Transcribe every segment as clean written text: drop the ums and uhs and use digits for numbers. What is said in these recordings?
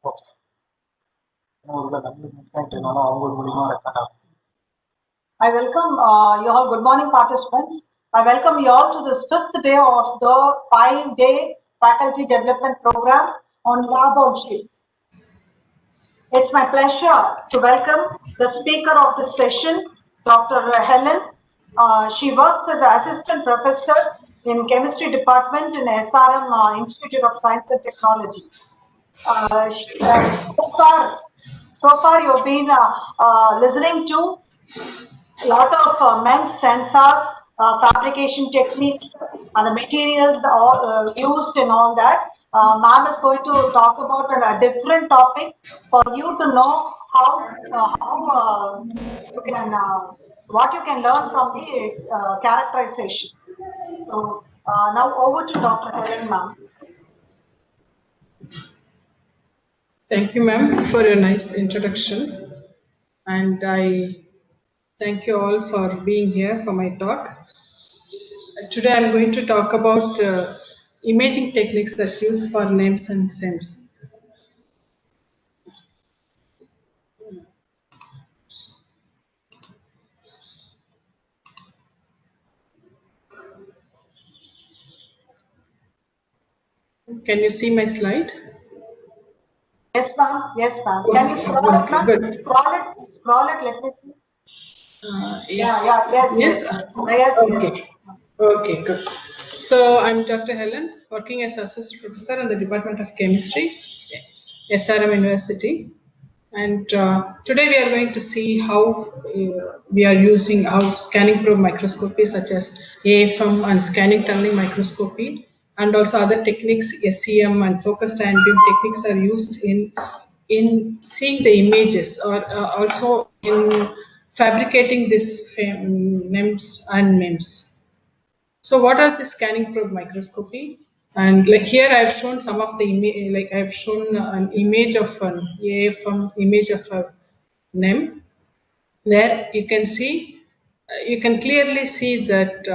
I welcome you all. Good morning, participants. I welcome you all to this 5th day of the 5-day faculty development program on lab on chip. It's my pleasure to welcome the speaker of this session, Dr. Helen. She works as an assistant professor in chemistry department in SRM Institute of Science and Technology. So far you've been listening to a lot of MEMS sensors, fabrication techniques, and the materials used and all that. Ma'am is going to talk about a different topic for you to know how you can what you can learn from the characterization. So now over to Dr. Helen, ma'am. Thank you, ma'am, for your nice introduction, and I thank you all for being here for my talk. Today I'm going to talk about imaging techniques that's used for NEMS and SEMS. Can you see my slide? Yes, ma'am. Yes, ma'am. Can you scroll it, ma'am? Good. Scroll it. Let me see. Yes. Yes. Okay. Okay, good. So I'm Dr. Helen, working as associate professor in the Department of Chemistry, SRM University. And today we are going to see how we are using scanning probe microscopy such as AFM and scanning tunneling microscopy, and also other techniques, SEM and focused ion beam techniques are used in seeing the images, or also in fabricating this NEMS and MEMS. So what are the scanning probe microscopy? And like here I've shown some of the image, like I've shown an image of an AFM, image of a NEM, where you can see, you can clearly see that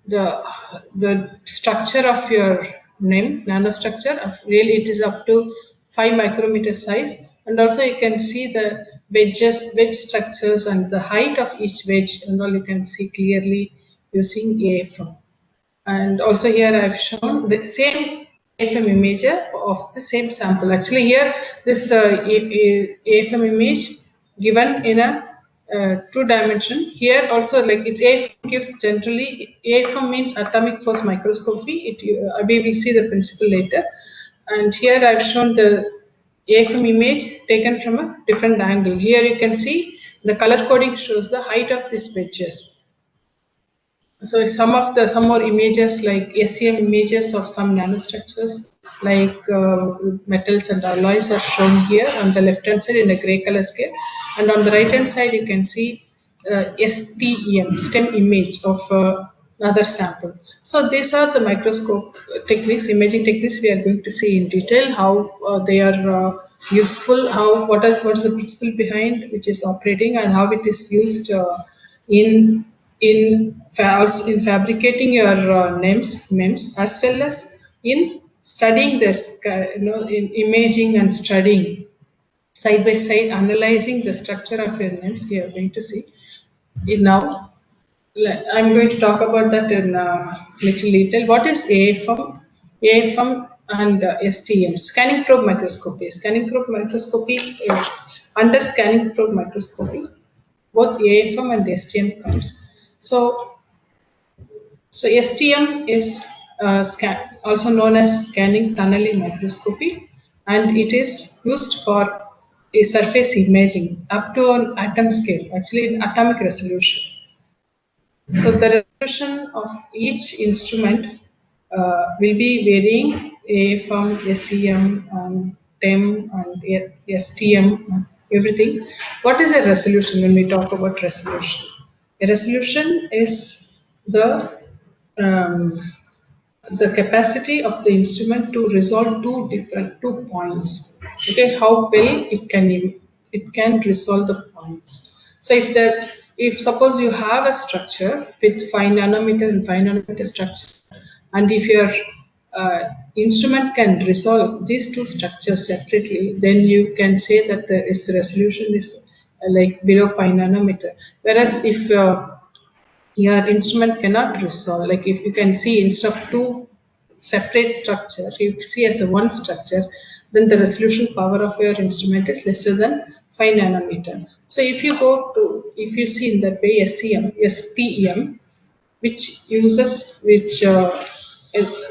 the structure of your NEM, nanostructure, really it is up to 5 micrometer size, and also you can see the wedge structures and the height of each wedge, and all you can see clearly using AFM. And also here I've shown the same AFM image of the same sample. Actually here this AFM image given in a 2-dimension. Here also, like it's AFM gives generally, AFM means atomic force microscopy. We will see the principle later. And here I've shown the AFM image taken from a different angle. Here you can see the color coding shows the height of these wedges. So some more images like SEM images of some nanostructures like metals and alloys are shown here on the left hand side in a gray color scale, and on the right hand side you can see STEM image of another sample. So these are the microscope techniques, imaging techniques we are going to see in detail, how they are useful, what is the principle behind which is operating, and how it is used in fabricating your MEMS, as well as in studying this, in imaging and studying side by side, analyzing the structure of your MEMS. We are going to see it now. I'm going to talk about that in little detail. What is AFM and STM, scanning probe microscopy. Scanning probe microscopy, under scanning probe microscopy, both AFM and STM comes. So STM is also known as scanning tunneling microscopy, and it is used for a surface imaging up to an atom scale, actually in atomic resolution. So the resolution of each instrument will be varying, AFM, SEM, and TEM, and STM, everything. What is a resolution when we talk about resolution? A resolution is the capacity of the instrument to resolve two points. Okay, how well it can resolve the points. So if suppose you have a structure with 5 nanometer and 5 nanometer structure, and if your instrument can resolve these two structures separately, then you can say that its resolution is like below 5 nanometer. Whereas if your instrument cannot resolve, like if you can see instead of two separate structure, if you see as a one structure, then the resolution power of your instrument is lesser than 5 nanometer. So if you go to, if you see in that way STEM,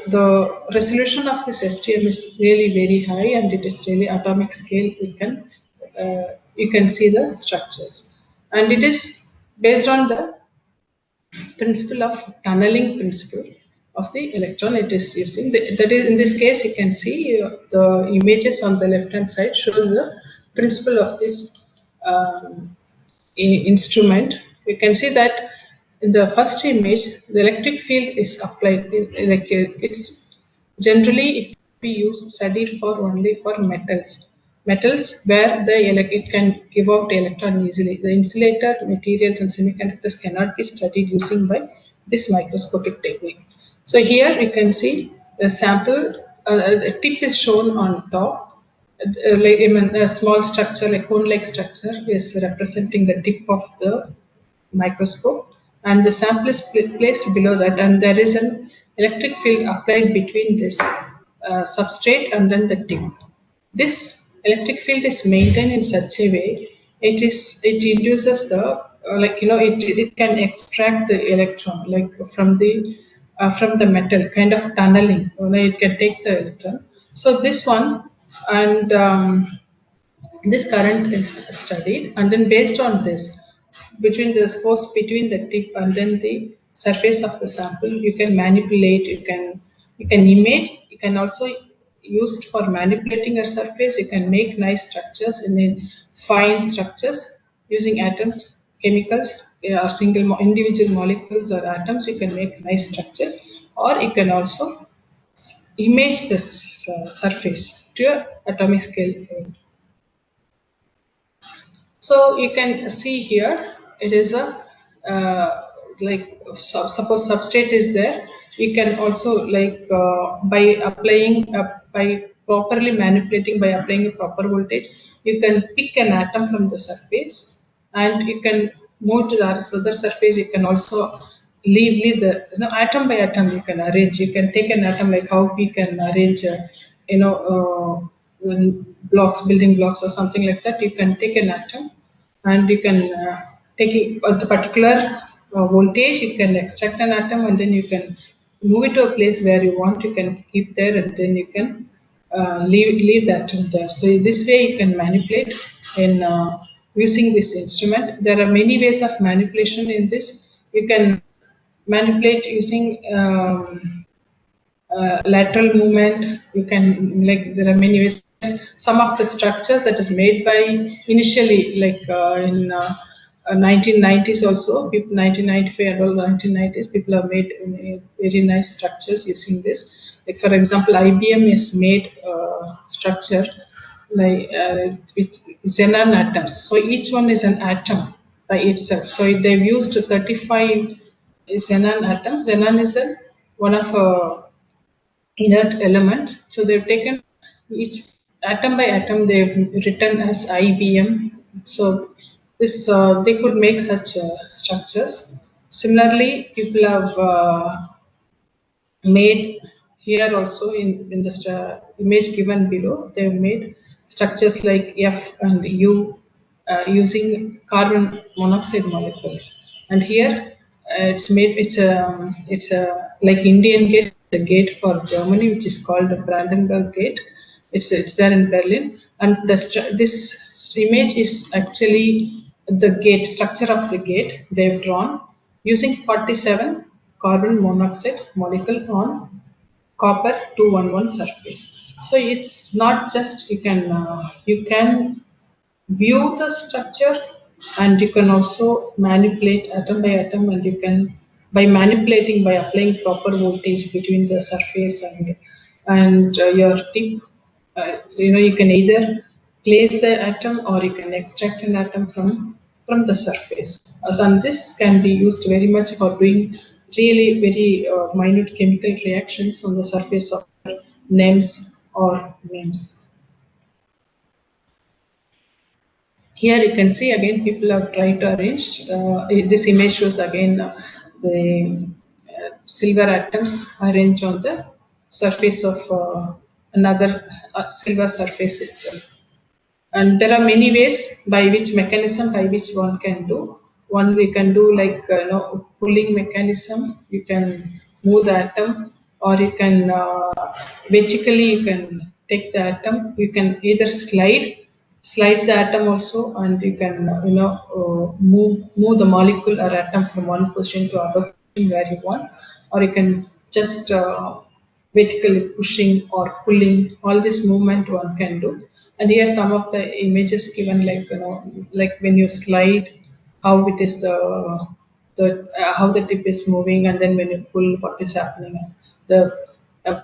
the resolution of this STM is really very high, and it is really atomic scale. You can see the structures, and it is based on the principle of tunneling principle of the electron. It is using that is, in this case you can see the images on the left hand side shows the principle of this instrument. You can see that in the first image the electric field is applied, it's generally it be used studied for only for metals where it can give out electron easily. The insulator materials and semiconductors cannot be studied using by this microscopic technique. So here you can see the sample, the tip is shown on top. Like a small structure, like cone-like structure, is representing the tip of the microscope, and the sample is placed below that, and there is an electric field applied between this substrate and then the tip. This electric field is maintained in such a way it induces the it can extract the electron like from the metal, kind of tunneling. It can take the electron. So this one, and this current is studied, and then based on this, between the force between the tip and then the surface of the sample, you can manipulate, you can image, you can also use it for manipulating a surface. You can make nice structures and then fine structures using atoms, chemicals, or individual molecules or atoms. You can make nice structures, or you can also image this surface to a atomic scale. So you can see here, it is a suppose substrate is there. You can also by properly manipulating, by applying a proper voltage, you can pick an atom from the surface and you can move to the other surface. You can also leave the atom by atom. You can arrange. You can take an atom, like how we can arrange building blocks or something like that. You can take an atom and you can take it at the particular voltage. You can extract an atom and then you can move it to a place where you want. You can keep there, and then you can leave the atom there. So this way you can manipulate in using this instrument. There are many ways of manipulation in this. You can manipulate using lateral movement. You can, there are many ways. Some of the structures that is made by initially, in 1990s also, 1995 and all 1990s, people have made very nice structures using this. Like for example, IBM has made structure with xenon atoms. So each one is an atom by itself. So they've used 35 xenon atoms. Xenon is one of inert element. So they've taken each atom by atom, they've written as IBM. So this they could make such structures. Similarly, people have made here also in the image given below, they've made structures like F and U using carbon monoxide molecules. And here it's a like Indian gate, a gate for Germany, which is called the Brandenburg Gate. It's there in Berlin, and this image is actually the gate structure of the gate they've drawn using 47 carbon monoxide molecule on copper 211 surface. So it's not just you can view the structure, and you can also manipulate atom by atom, and you can by manipulating, by applying proper voltage between the surface and your tip, you can either place the atom or you can extract an atom from the surface. And this can be used very much for doing really very minute chemical reactions on the surface of names or names. Here you can see again people have tried to arrange. This image shows again the silver atoms arranged on the surface of another silver surface itself. And there are many ways by which mechanism by which one can do. One we can do like pulling mechanism. You can move the atom, or you can vertically you can take the atom. You can either slide the atom also, and you can move the molecule or atom from one position to other position where you want, or you can just vertically pushing or pulling. All this movement one can do. And here some of the images given, like like when you slide, how it is the how the tip is moving, and then when you pull, what is happening, the uh,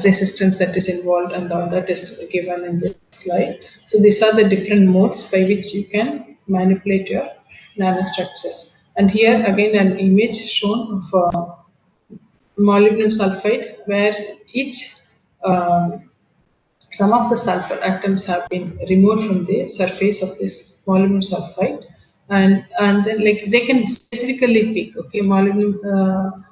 resistance that is involved, and all that is given in this slide. So these are the different modes by which you can manipulate your nanostructures. And here again an image shown of molybdenum sulfide, where each some of the sulfur atoms have been removed from the surface of this molybdenum sulfide, and then like they can specifically pick. Okay, molybdenum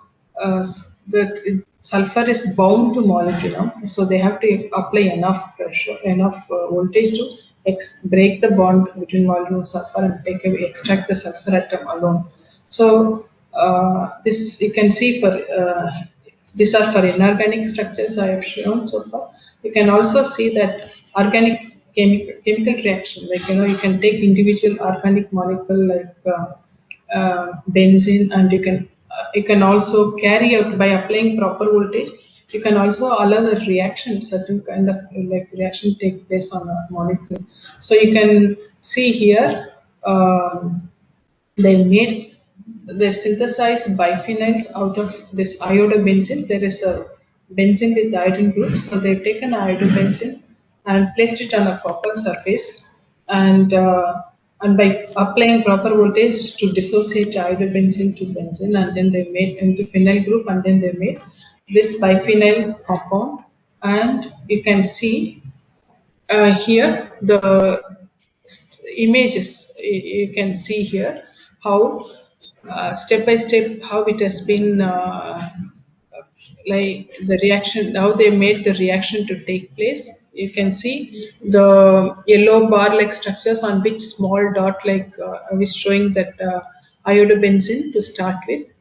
the sulfur is bound to molybdenum, so they have to apply enough pressure, enough voltage to break the bond between molybdenum and sulfur and extract the sulfur atom alone. So this you can see for these are for inorganic structures I have shown so far. You can also see that organic chemical reaction, like you can take individual organic molecule like benzene, and you can also carry out by applying proper voltage. You can also allow a reaction, certain kind of like reaction take place on a molecule. So you can see here. They've synthesized biphenyls out of this iodobenzene. There is a benzene with iodine group, so they've taken iodobenzene and placed it on a copper surface, and by applying proper voltage to dissociate iodobenzene to benzene, and then they made into phenyl group, and then they made this biphenyl compound. And you can see here the images. You can see here how step by step how it has been like the reaction, how they made the reaction to take place. You can see the yellow bar like structures on which small dot like I was showing that iodobenzene to start with.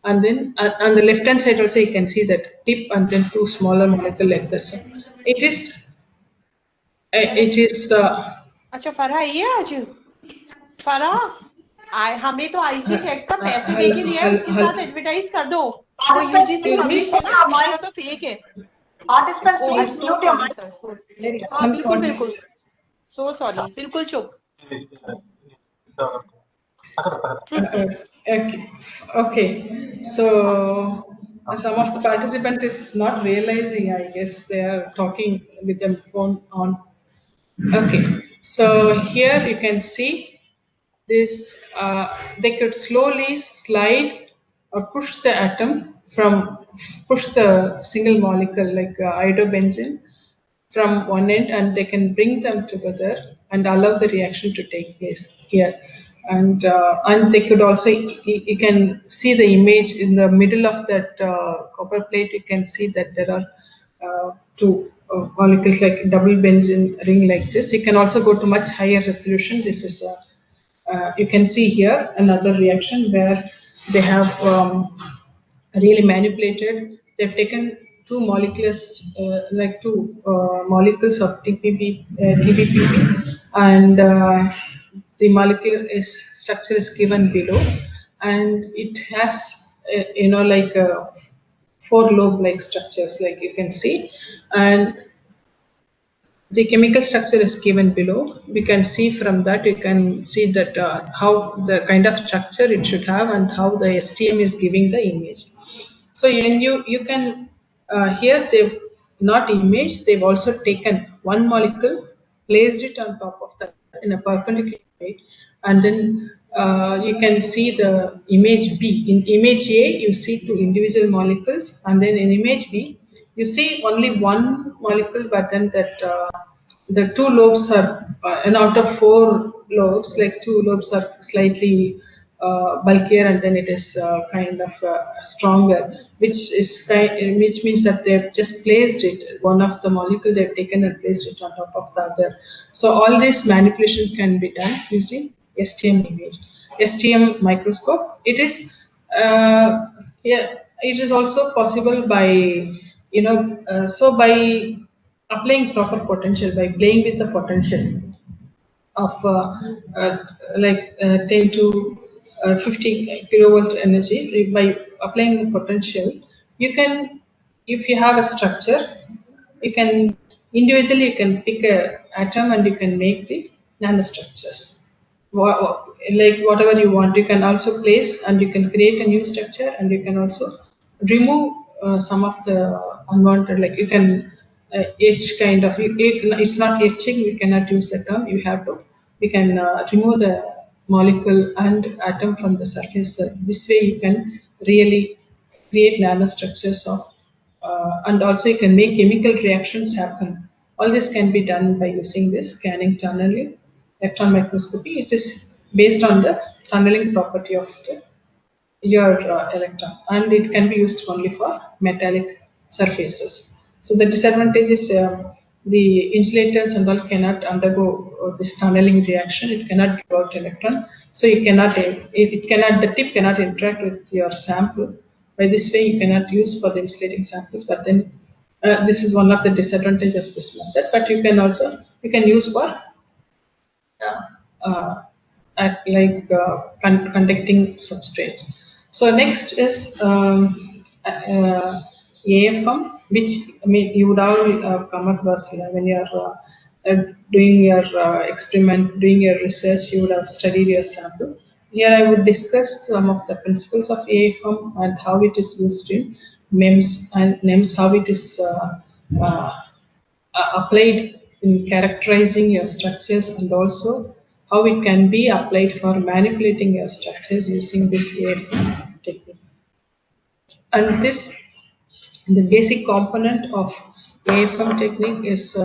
And then on the left hand side also you can see that tip, and then two smaller molecule like this. So it is अच्छा फरहा ये आज फरहा हमें तो आईसीटेक का पैसे दे के लिया है, उसके साथ एडवर्टाइज कर दो। वो यूजीसी पब्लिश है ना, हमारा तो फेक है। Participants, please mute your mic. हाँ बिल्कुल बिल्कुल, सो सॉरी, बिल्कुल चुप। okay. So some of the participant is not realizing. I guess they are talking with their phone on. Okay. So here you can see this. They could slowly slide or push the atom push the single molecule like iodobenzene from one end, and they can bring them together and allow the reaction to take place here. And they could also, you can see the image in the middle of that copper plate. You can see that there are two molecules like double benzene ring like this. You can also go to much higher resolution. This is you can see here another reaction where they have really manipulated. They've taken two molecules, like two molecules of TBP, and the molecule structure is given below, and it has like four lobe-like structures, like you can see, and the chemical structure is given below. We can see from that, you can see that how the kind of structure it should have and how the STM is giving the image. So when you can here they've not image, they've also taken one molecule, placed it on top of that in a perpendicular way, and then you can see the image B. In image A, you see two individual molecules, and then in image B, you see only one molecule, but then that the two lobes are, and out of four lobes, like two lobes are slightly bulkier, and then it is kind of stronger, which means that they've just placed it, one of the molecule they've taken and placed it on top of the other. So all this manipulation can be done using STM image, STM microscope. It is yeah, it is also possible by, so by applying proper potential, by playing with the potential of like 10 to 50 kilovolt energy. By applying the potential, you can, if you have a structure, you can individually, you can pick a atom and you can make the nanostructures. Like whatever you want, you can also place and you can create a new structure, and you can also remove some of the unwanted, like you can etch kind of, it's not etching, we cannot use the term, you have to, we can remove the molecule and atom from the surface. This way you can really create nanostructures of, and also you can make chemical reactions happen. All this can be done by using this scanning tunneling electron microscopy. It is based on the tunneling property of your electron, and it can be used only for metallic surfaces. So the disadvantage is the insulators and all cannot undergo this tunneling reaction. It cannot give out electron, so you cannot, it cannot, the tip cannot interact with your sample. By this way, you cannot use for the insulating samples. But then this is one of the disadvantages of this method. But you can also, you can use for uh, at like conducting substrates. So next is AFM, which I mean you would all come across here when you are doing your experiment, doing your research. You would have studied your sample. Here I would discuss some of the principles of AFM and how it is used in MEMS and NEMS, how it is uh, applied in characterizing your structures, and also how it can be applied for manipulating your structures using this AFM technique. And this, the basic component of AFM technique is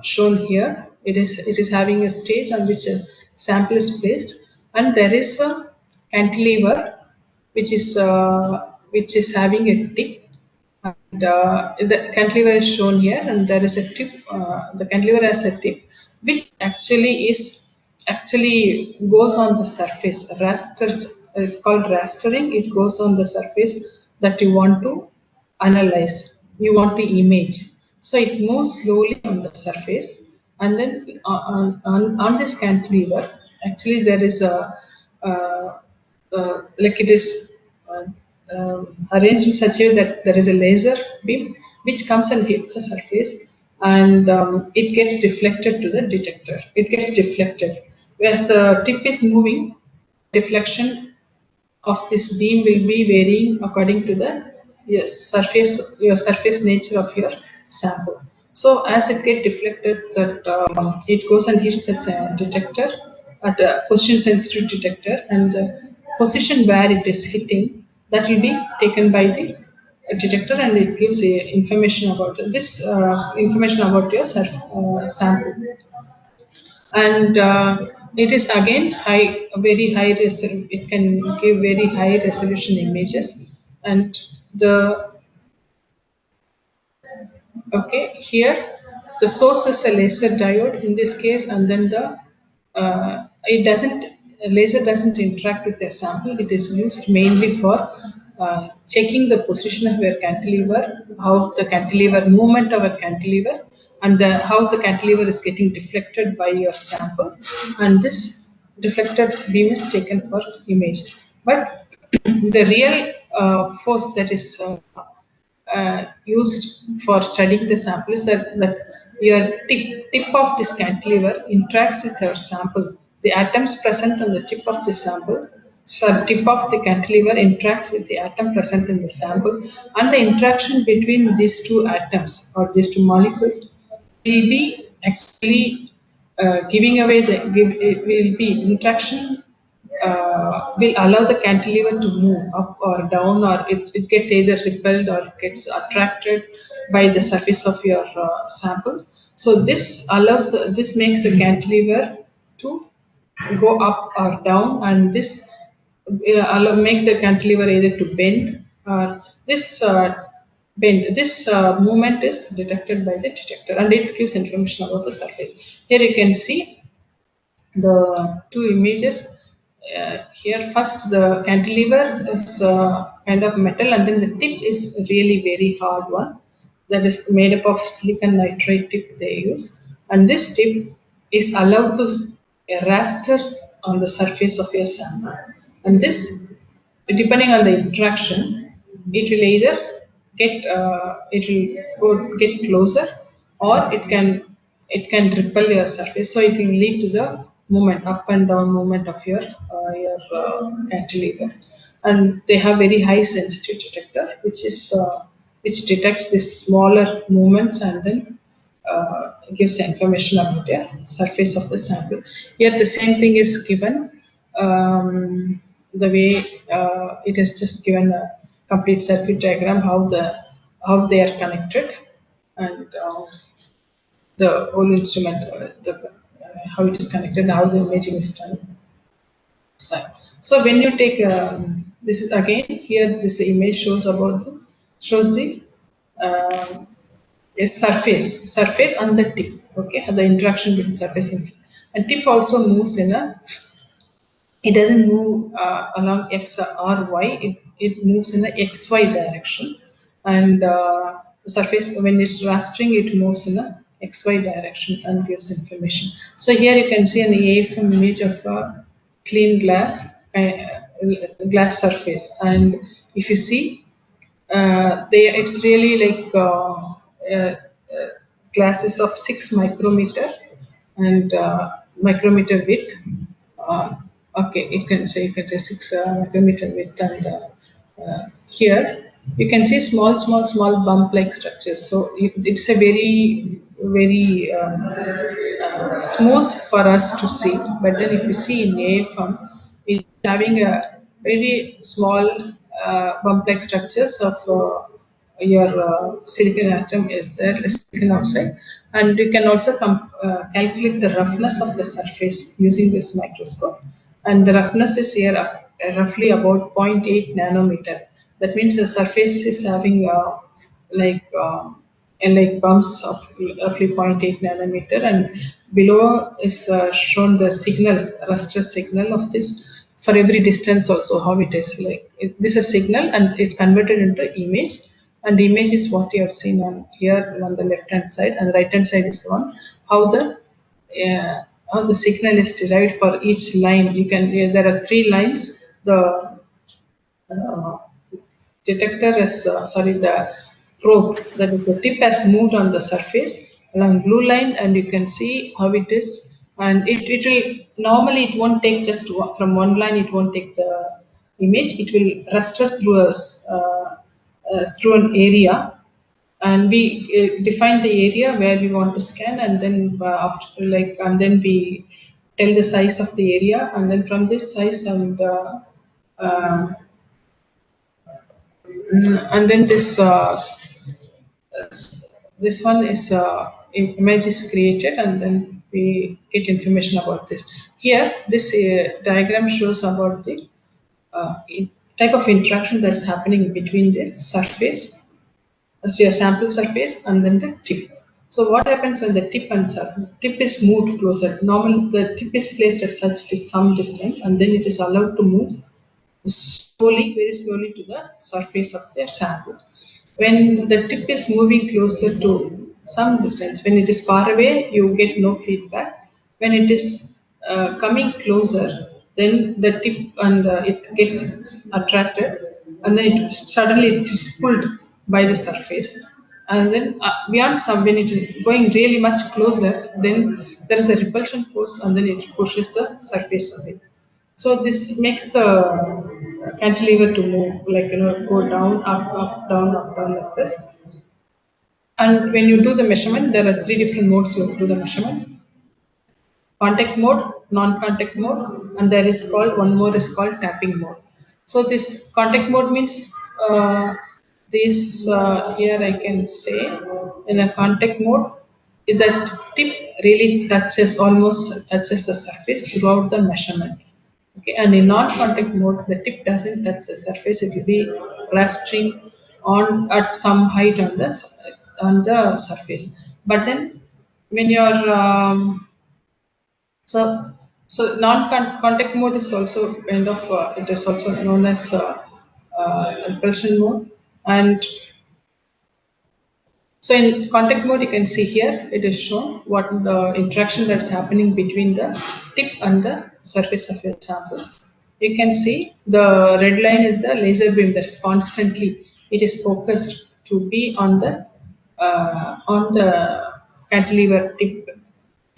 shown here. It is having a stage on which a sample is placed, and there is a cantilever which is having a tip, and the cantilever is shown here, and there is a tip. The cantilever has a tip, which actually goes on the surface. Rasters is called rastering. It goes on the surface that you want to analyze. You want the image, so it moves slowly on the surface, and then on this cantilever, actually there is a like it is arranged in such a way that there is a laser beam which comes and hits the surface, and it gets deflected to the detector. It gets deflected. Whereas the tip is moving, deflection of this beam will be varying according to the your surface nature of your sample. So as it gets deflected, that it goes and hits the detector at a position sensitive detector, and the position where it is hitting, that will be taken by the detector, and it gives information about this information about your sample. And it is again very high resolution. It can give very high resolution images, and the okay, here the source is a laser diode in this case, and then the it doesn't laser doesn't interact with the sample. It is used mainly for checking the position of your cantilever, how the cantilever movement of a cantilever, and how the cantilever is getting deflected by your sample, and this deflected beam is taken for image. But the real force that is used for studying the sample is that your tip of this cantilever interacts with your sample. The atoms present on the tip of the sample, so tip of the cantilever interacts with the atom present in the sample, and the interaction between these two atoms or these two molecules will be actually giving away it will be interaction will allow the cantilever to move up or down, or it gets either repelled or gets attracted by the surface of your sample. So this this makes the cantilever to go up or down, and this make the cantilever either to bend or this bend. This movement is detected by the detector, and it gives information about the surface. Here you can see the two images. Here first the cantilever is kind of metal, and then the tip is really very hard one that is made up of silicon nitride tip they use, and this tip is allowed to raster on the surface of your sample, and this, depending on the interaction, it will either get closer, or it can repel your surface. So it will lead to the movement, up and down movement of your cantilever. And they have very high sensitive detector, which detects these smaller movements and then gives information about the surface of the sample. Here the same thing is given. The way it is just given a complete circuit diagram, how they are connected, and the whole instrument, how it is connected, how the imaging is done. So when you take this is again here, this image shows the a surface on the tip. Okay, the interaction between surface and tip also moves it doesn't move along x or y, it moves in the xy direction, and the surface, when it's rastering, it moves in the xy direction and gives information. So here you can see an AFM image of a clean glass surface, and if you see, it's really like glasses of 6 micrometer and micrometer width. Uh, okay, you can say 6 micrometer width, and here you can see small bump-like structures. So it's a very smooth for us to see. But then if you see in AFM, it's having a very small bump-like structures of your silicon atom is there, silicon oxide, and you can also calculate the roughness of the surface using this microscope, and the roughness is here roughly about zero 0.8 nanometer. That means the surface is having like bumps of roughly 0.8 nanometer, and below is shown the raster signal of this for every distance also, how it is like. This is signal and it's converted into image, and the image is what you have seen on here on the left hand side, and the right hand side is the one how the signal is derived for each line. There are 3 lines. The detector is the probe, that is the tip has moved on the surface along blue line, and you can see how it is, and it will normally, it won't take just from one line, it won't take the image, it will raster through an area, and we define the area where we want to scan, and then and then we tell the size of the area, and then from this size and then this one is image is created, and then we get information about this. Here this diagram shows about the type of interaction that's happening between the surface, as your sample surface, and then the tip. So what happens when the tip is moved closer? Normally the tip is placed at some distance, and then it is allowed to move very slowly to the surface of the sample. When the tip is moving closer to some distance, when it is far away, you get no feedback. When it is coming closer, then the tip and it gets attracted, and then suddenly it is pulled by the surface. And then beyond when it is going really much closer, then there is a repulsion force, and then it pushes the surface away. So this makes the cantilever to move, go down, up, down like this. And when you do the measurement, there are 3 different modes you have to do the measurement: contact mode, non-contact mode, and there is called one more is called tapping mode. So this contact mode means this here I can say in a contact mode that tip really almost touches the surface throughout the measurement. Okay, and in non-contact mode, the tip doesn't touch the surface; it will be resting on at some height on the surface. But then, when you're so non-contact mode is also kind of it is also known as repulsion mode, and so in contact mode, you can see here it is shown what the interaction that's happening between the tip and the surface of your sample. You can see the red line is the laser beam that is constantly, it is focused to be on the cantilever tip,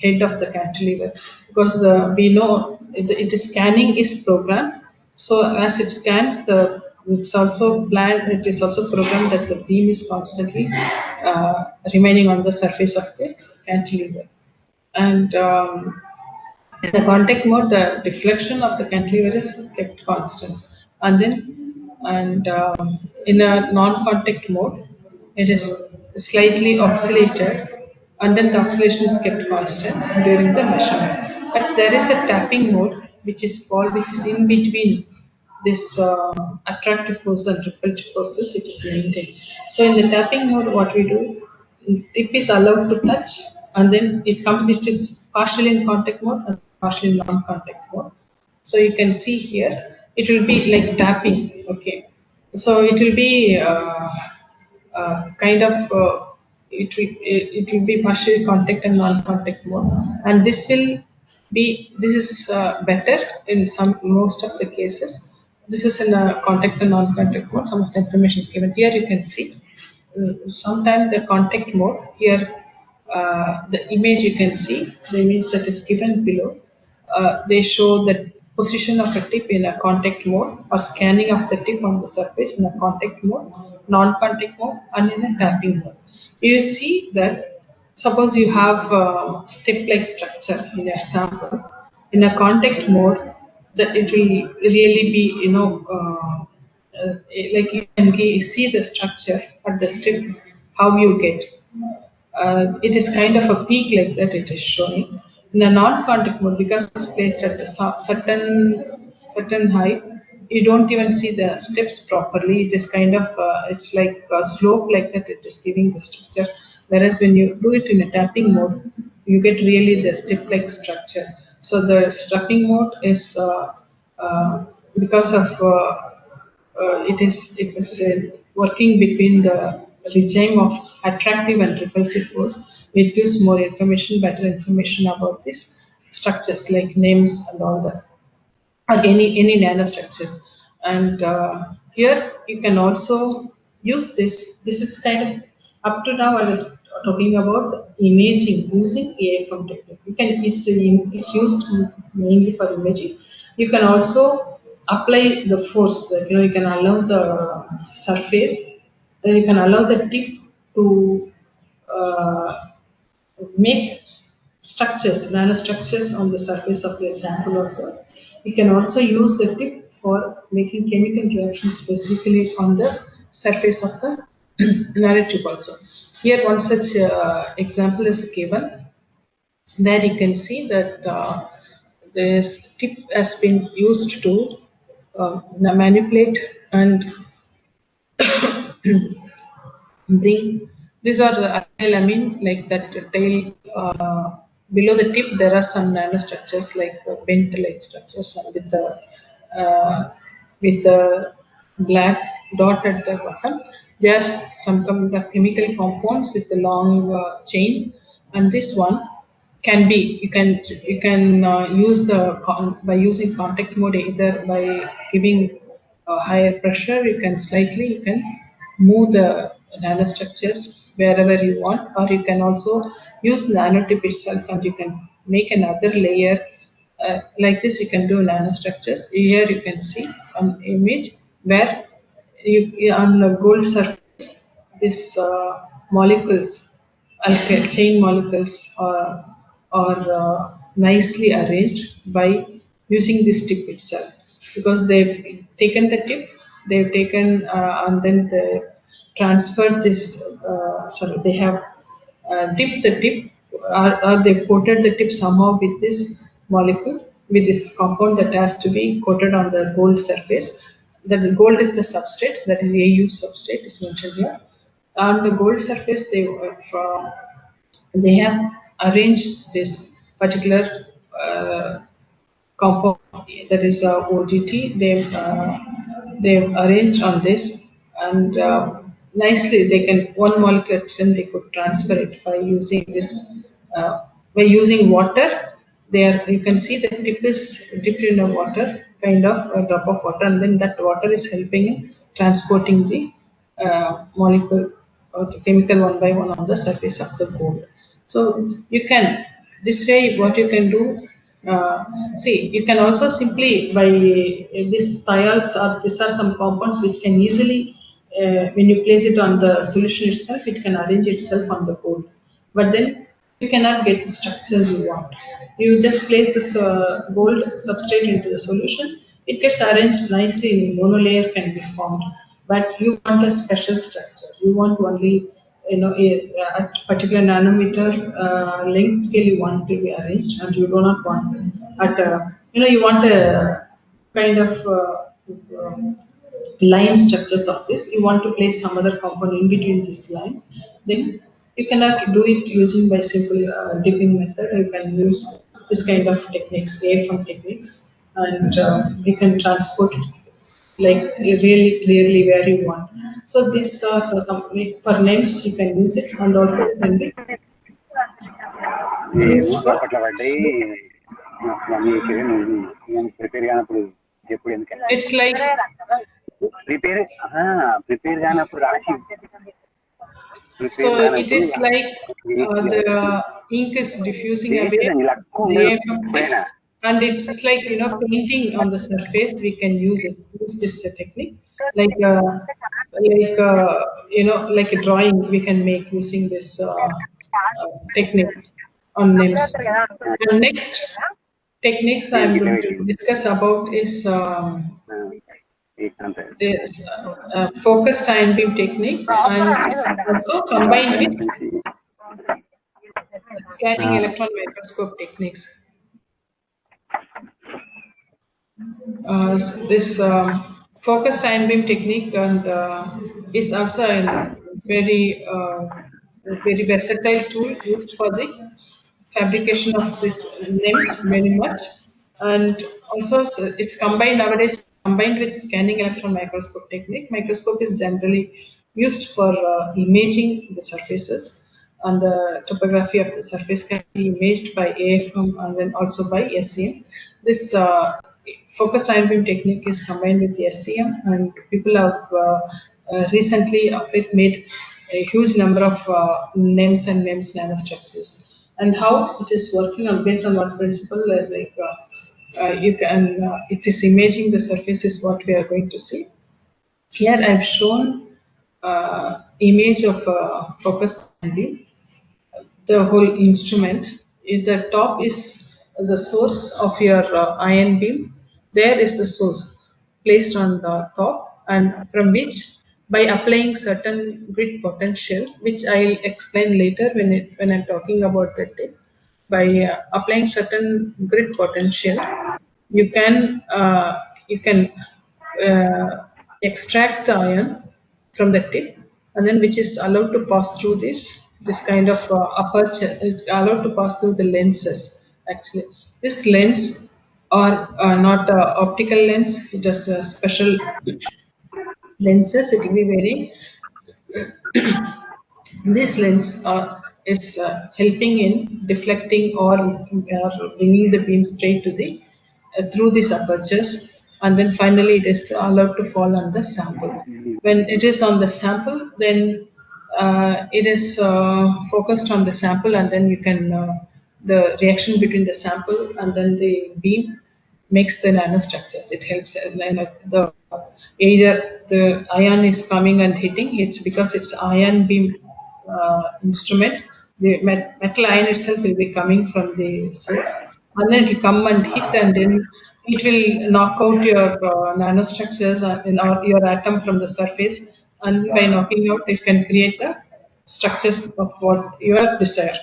head of the cantilever, because we know it is scanning is programmed. So as it scans, it's also planned. It is also programmed that the beam is constantly remaining on the surface of the cantilever. And in the contact mode, the deflection of the cantilever is kept constant, and in a non-contact mode, it is slightly oscillated, and then the oscillation is kept constant during the measurement. But there is a tapping mode which is in between this attractive force and repulsive forces. It is maintained. So in the tapping mode, what we do, tip is allowed to touch, and then it is partially in contact mode and partially in non-contact mode. So you can see here, it will be like tapping. Okay, so it will be kind of it will be partially contact and non-contact mode, and this is better in most of the cases. This is in a contact and non-contact mode. Some of the information is given here. You can see sometimes the contact mode here, the image you can see, the image that is given below, they show the position of a tip in a contact mode or scanning of the tip on the surface in a contact mode, non-contact mode, and in a tapping mode. You see that suppose you have a step-like structure in your sample. In a contact mode, that it will really be, like you can see the structure at the strip, how you get. It is kind of a peak like that it is showing. In a non-contact mode, because it's placed at a certain height, you don't even see the steps properly. It is kind of it's like a slope like that. It is giving the structure. Whereas when you do it in a tapping mode, you get really the step-like structure. So the tapping mode is because of it is working between the regime of attractive and repulsive force. It gives more information, better information about these structures like names and all that, or any nanostructures. And here you can also use this. This is kind of up to now I was talking about imaging using AFM technique. It's used mainly for imaging. You can also apply the force. Like, you can allow the surface. Then you can allow the tip to make structures, nanostructures on the surface of your sample also. You can also use the tip for making chemical reactions specifically on the surface of the nanotube also. Here one such example is given. There you can see that this tip has been used to manipulate and bring. These are the alamine, like that tail. Below the tip, there are some nanostructures like bent-like structures with the black dot at the bottom. There are some kind of chemical compounds with a long chain, and this one can be you can use by using contact mode, either by giving higher pressure. You can move the nanostructures wherever you want, or you can also use nanotip itself and you can make another layer. Like this you can do nanostructures. Here you can see an image where on the gold surface, this molecules, chain molecules are nicely arranged by using this tip itself, because they've taken the tip, they've taken and then they transferred this. Sorry, they have dipped the tip, or they coated the tip somehow with this molecule, with this compound that has to be coated on the gold surface. The gold is the substrate, that is AU substrate is mentioned here. On the gold surface, they have arranged this particular compound, that is OGT. They've arranged on this, and nicely they can one molecule they could transfer it by using this by using water. There you can see the tip is dipped in a water, kind of a drop of water, and then that water is helping in transporting the molecule or the chemical one by one on the surface of the gold. So you can, this way what you can do, see, you can also simply by these thiols, or these are some compounds which can easily, when you place it on the solution itself, it can arrange itself on the gold. But then you cannot get the structures you want. You just place this gold substrate into the solution, it gets arranged nicely in monolayer can be formed. But you want a special structure. You want only, a particular nanometer length scale you want to be arranged, and you do not want at you want a kind of line structures of this. You want to place some other compound in between this line, then you cannot do it using by simple dipping method. You can use this kind of techniques, AFM techniques, and you can transport it like really clearly where you want. So this for some, for names you can use it, and also it can be used for it's like so it is like the ink is diffusing away from it, and it is like painting on the surface. We can use this technique like like a drawing we can make using this technique on names. The next techniques I'm going to discuss about is this focused ion beam technique, and also combined with scanning electron microscope techniques. This focused ion beam technique and is also a very versatile tool used for the fabrication of these names very much, and also it's combined nowadays combined with scanning electron microscope technique. Microscope is generally used for imaging the surfaces, and the topography of the surface can be imaged by AFM and then also by SEM. This focused ion beam technique is combined with the SEM, and people have recently of it made a huge number of names and names nanostructures. And how it is working on based on what principle, you can it is imaging the surface is what we are going to see. Here I've shown image of focused ion beam, the whole instrument. The top is the source of your ion beam. There is the source placed on the top, and from which by applying certain grid potential, which I'll explain later when I'm talking about the tip. By applying certain grid potential, you can extract the ion from the tip, and then which is allowed to pass through this kind of aperture. It's allowed to pass through the lenses. Actually, this lens are not optical lens. It is special lenses. It will be very this lens is helping in deflecting or bringing the beam straight to the through these apertures, and then finally it is allowed to fall on the sample. When it is on the sample, then it is focused on the sample, and then you can the reaction between the sample and then the beam makes the nanostructures. It helps the either the ion is coming and hitting. It's because it's ion beam instrument. The metal ion itself will be coming from the source, and then it will come and hit, and then it will knock out your nanostructures or your atom from the surface, and by knocking out, it can create the structures of what you desire.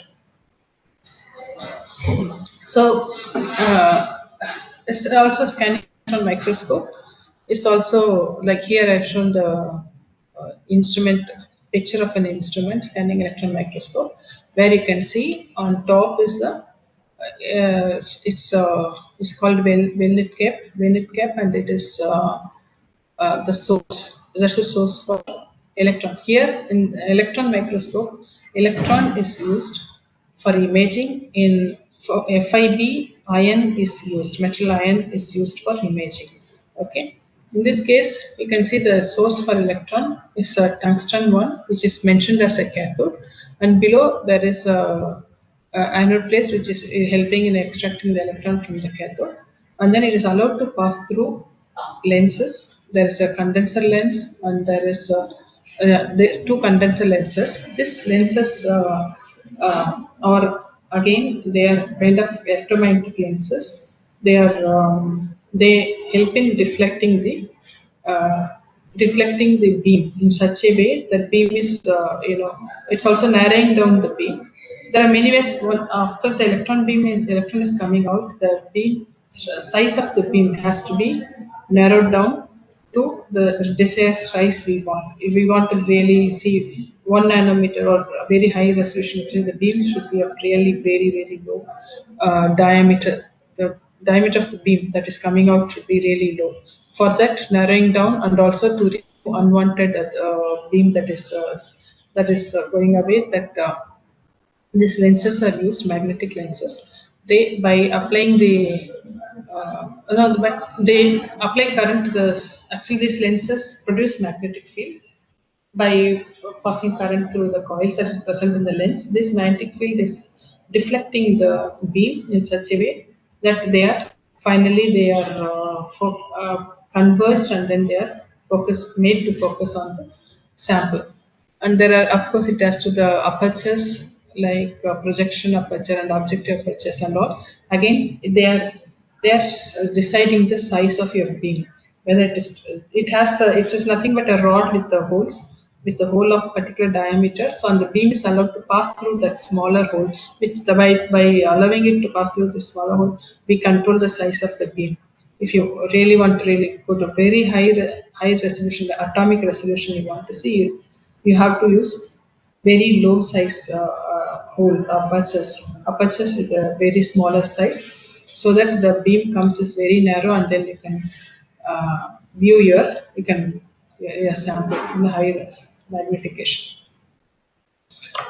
So, it's also scanning electron microscope. It's also like here I've shown the instrument picture of an instrument scanning electron microscope, where you can see on top is the it's called Velnet cap, and it is the source. That's the source for electron. Here in electron microscope, electron is used for imaging. In for FIB, ion is used. Metal ion is used for imaging. Okay. In this case, you can see the source for electron is a tungsten one, which is mentioned as a cathode, and below there is a anode place which is helping in extracting the electron from the cathode, and then it is allowed to pass through lenses. There is a condenser lens, and there is the two condenser lenses. These lenses are again, they are kind of electromagnetic lenses. They help in uh, deflecting the beam in such a way that beam is it's also narrowing down the beam. There are many ways. After the electron is coming out, the beam size of the beam has to be narrowed down to the desired size we want. If we want to really see 1 nanometer or a very high resolution, the beam should be of really very low diameter. The diameter of the beam that is coming out should be really low. For that, narrowing down, and also to remove unwanted beam that is going away, that these lenses are used, magnetic lenses. They by applying the no, but they apply current to the actually these lenses produce magnetic field by passing current through the coils that is present in the lens. This magnetic field is deflecting the beam in such a way that they are converged, and then they are made to focus on the sample. And there are, of course, it has to the apertures like projection aperture and objective apertures and all. Again, they are deciding the size of your beam. Whether it is nothing but a rod with the holes, with the hole of particular diameter. So, and the beam is allowed to pass through that smaller hole. By allowing it to pass through the smaller hole, we control the size of the beam. If you really want to really go to very high resolution, the atomic resolution you want to see, you have to use very low size hole apertures with a very smaller size, so that the beam comes is very narrow, and then you can view your sample in the high magnification.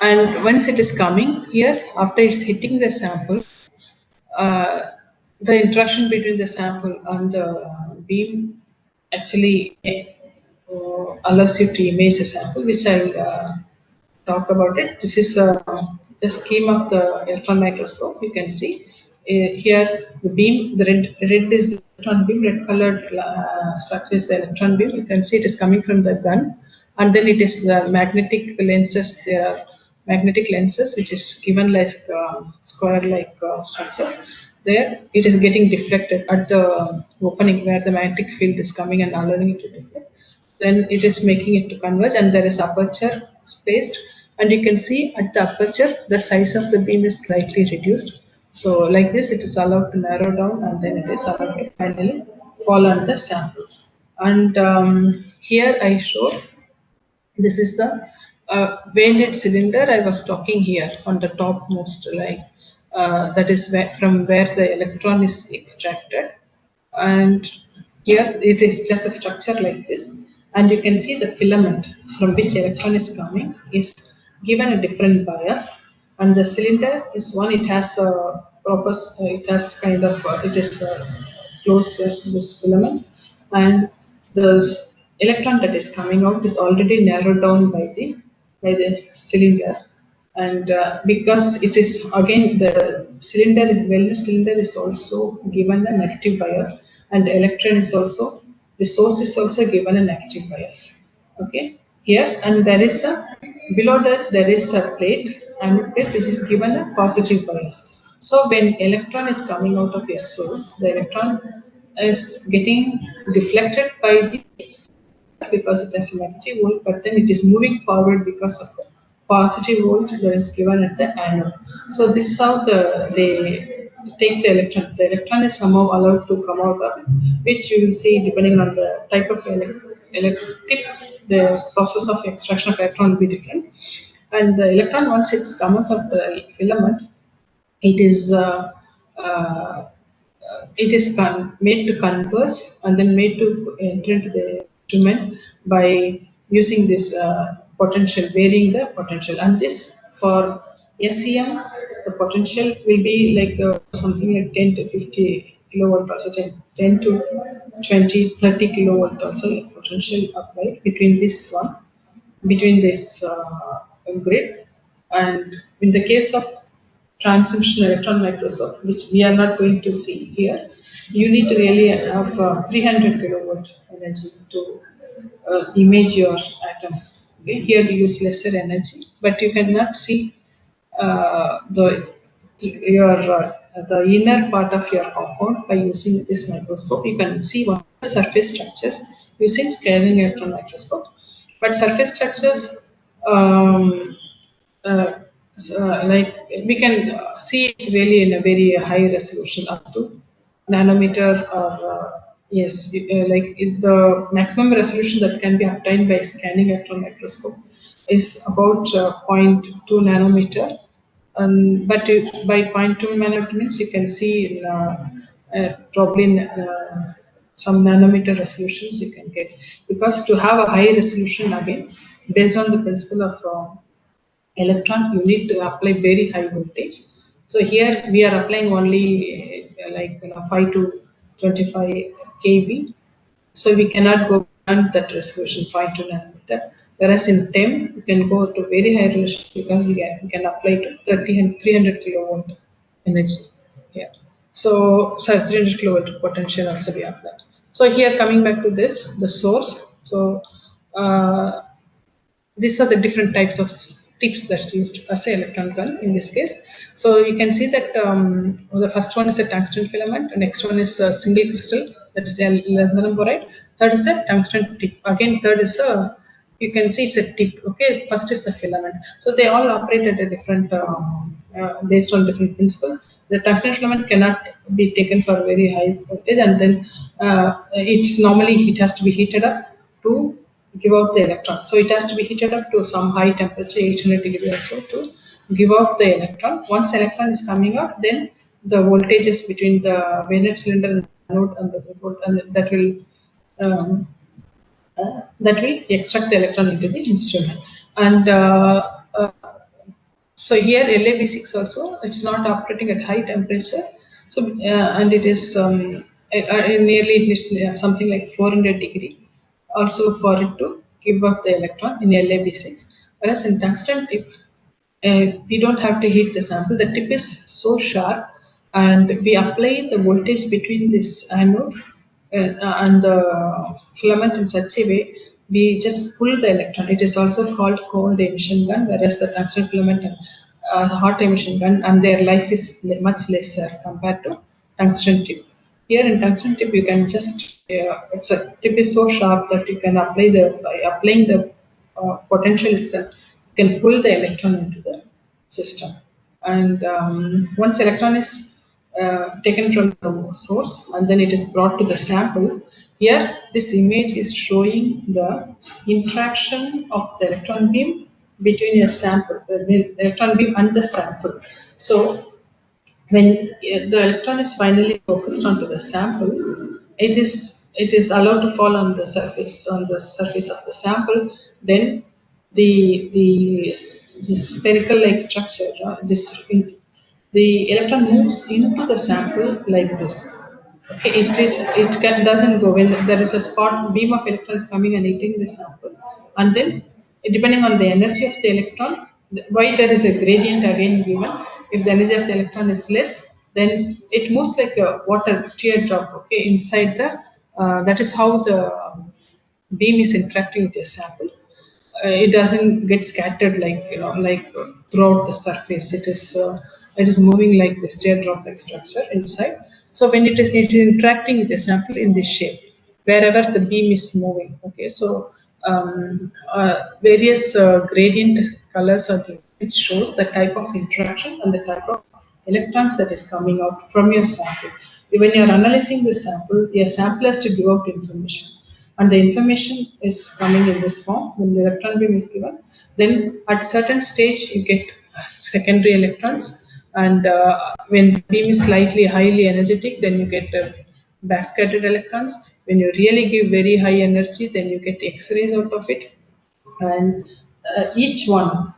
And once it is coming here, after it's hitting the sample, the interaction between the sample and the beam actually allows you to image a sample, which I'll talk about it. This is the scheme of the electron microscope. You can see here the beam, the red is the electron beam, red colored structure is the electron beam. You can see it is coming from the gun, and then it is the magnetic lenses. There are magnetic lenses which is given like square like structure. There it is getting deflected at the opening where the magnetic field is coming and allowing it to deflect. Then it is making it to converge, and there is aperture placed, and you can see at the aperture the size of the beam is slightly reduced. So like this, it is allowed to narrow down, and then it is allowed to finally fall on the sample. And here I show, this is the veined cylinder I was talking here on the topmost, like that is from where the electron is extracted. And here it is just a structure like this, and you can see the filament from which electron is coming is given a different bias, and the cylinder is one, it has a purpose, it has kind of it is closed this filament, and the electron that is coming out is already narrowed down by the cylinder. And because it is again the cylinder is also given a negative bias, and the electron is also, the source is also given a negative bias. Okay, here, and there is a, below that there is a plate, and plate which is given a positive bias. So when electron is coming out of a source, the electron is getting deflected by the because it has a negative volt, but then it is moving forward because of the positive volt that is given at the anode. So this is how they take the electron. The electron is somehow allowed to come out of it, which you will see depending on the type of tip. The process of extraction of electron will be different. And the electron, once it comes out of the filament, it is made to converge and then made to enter into the instrument by using this potential, varying the potential. And this for SEM, the potential will be like something like 10 to 50 kilovolt, also 10 to 20, 30 kilovolt also potential applied between this one, between this grid. And in the case of transmission electron microscope, which we are not going to see here, you need to really have 300 kilowatt energy to image your atoms. Okay? Here you use lesser energy, but you cannot see the inner part of your compound by using this microscope. You can see one of the surface structures using scattering electron microscope, but surface structures uh, like we can see it really in a very high resolution up to nanometer or yes, like the maximum resolution that can be obtained by scanning electron microscope is about 0.2 nanometer. But by 0.2 nanometer means you can see in, probably in, some nanometer resolutions you can get, because to have a high resolution again based on the principle of electron, you need to apply very high voltage. So here we are applying only 5 to 25 kV. So we cannot go beyond that resolution 0.2 nanometer. Whereas in TEM, you can go to very high resolution because we can apply to 30 and 300 kilowatt energy. Yeah. So sorry, 300 kilowatt potential also we apply. So here coming back to this, the source. So these are the different types of tips that's used as an electron gun in this case. So you can see that the first one is a tungsten filament, the next one is a single crystal, that is a lanthanum boride. Third is a tungsten tip. Again, third is a, you can see it's a tip. Okay, first is a filament. So they all operate at a different, based on different principle. The tungsten filament cannot be taken for very high voltage, and then it's normally it has to be heated up to give out the electron. So it has to be heated up to some high temperature, 800 degree or so, to give out the electron. Once electron is coming out, then the voltages between the Wiener cylinder and the anode and the cathode, and that will extract the electron into the instrument. And so here LAB6 also, it's not operating at high temperature. So and it is nearly it is something like 400 degree also for it to give up the electron in LAB6. Whereas in tungsten tip, we don't have to heat the sample. The tip is so sharp, and we apply the voltage between this anode and the filament in such a way we just pull the electron. It is also called cold emission gun, whereas the tungsten filament and hot emission gun, and their life is much lesser compared to tungsten tip. Here in tungsten tip, you can just it's a tip is so sharp that you can apply the by applying the potential itself, you can pull the electron into the system. And once electron is taken from the source and then it is brought to the sample, here this image is showing the interaction of the electron beam between a sample, the electron beam and the sample. So when the electron is finally focused onto the sample, it is allowed to fall on the surface of the sample. Then the spherical like structure, the electron moves into the sample like this. Okay, doesn't go when there is a spot beam of electrons coming and hitting the sample, and then depending on the energy of the electron, why there is a gradient again given. If the energy of the electron is less, then it moves like a water teardrop. Okay, inside the that is how the beam is interacting with the sample. It doesn't get scattered like throughout the surface. It is It is moving like this teardrop-like structure inside. So when it is interacting with the sample in this shape, wherever the beam is moving. Okay, so various gradient colors are given, which shows the type of interaction and the type of electrons that is coming out from your sample. When you are analyzing the sample, your sample has to give out information, and the information is coming in this form. When the electron beam is given, then at certain stage you get secondary electrons, and when the beam is slightly highly energetic, then you get backscattered electrons. When you really give very high energy, then you get X-rays out of it. And each of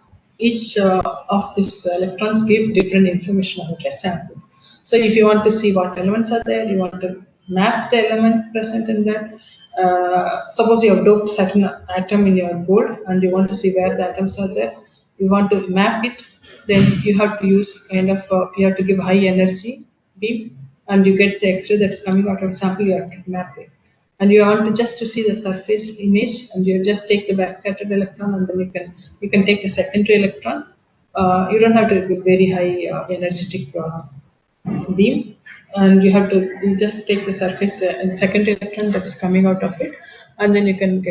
these electrons give different information about a sample. So if you want to see what elements are there, you want to map the element present in that. Suppose you have doped certain atom in your board and you want to see where the atoms are there. You want to map it, then you have to use kind of you have to give high energy beam, and you get the X-ray that's coming out of the sample. You have to map it, and you want to just to see the surface image, and you just take the backscattered electron, and then you can take the secondary electron. You don't have to give very high energetic beam, and you just take the surface and secondary electron that is coming out of it, and then you can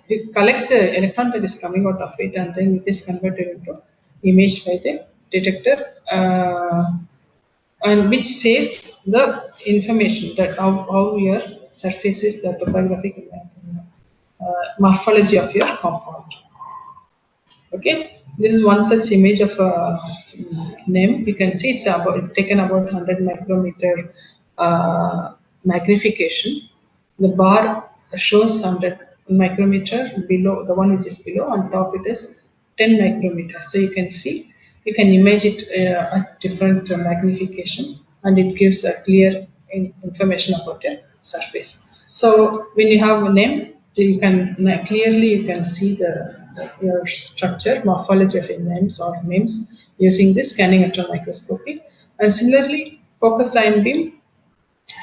you collect the electron that is coming out of it, and then it is converted into image by the detector, and which says the information that how your surface is, the topographic morphology of your compound. Okay, this is one such image of a NEM. You can see it's taken about 100 micrometer magnification. The bar shows 100 micrometer below, the one which is below, on top it is 10 micrometer. So you can see, you can image it at different magnification, and it gives a clear information about your surface. So when you have a NEM, you can clearly see your structure, morphology of NEMs or MEMS using this scanning electron microscopy. And similarly, focused ion beam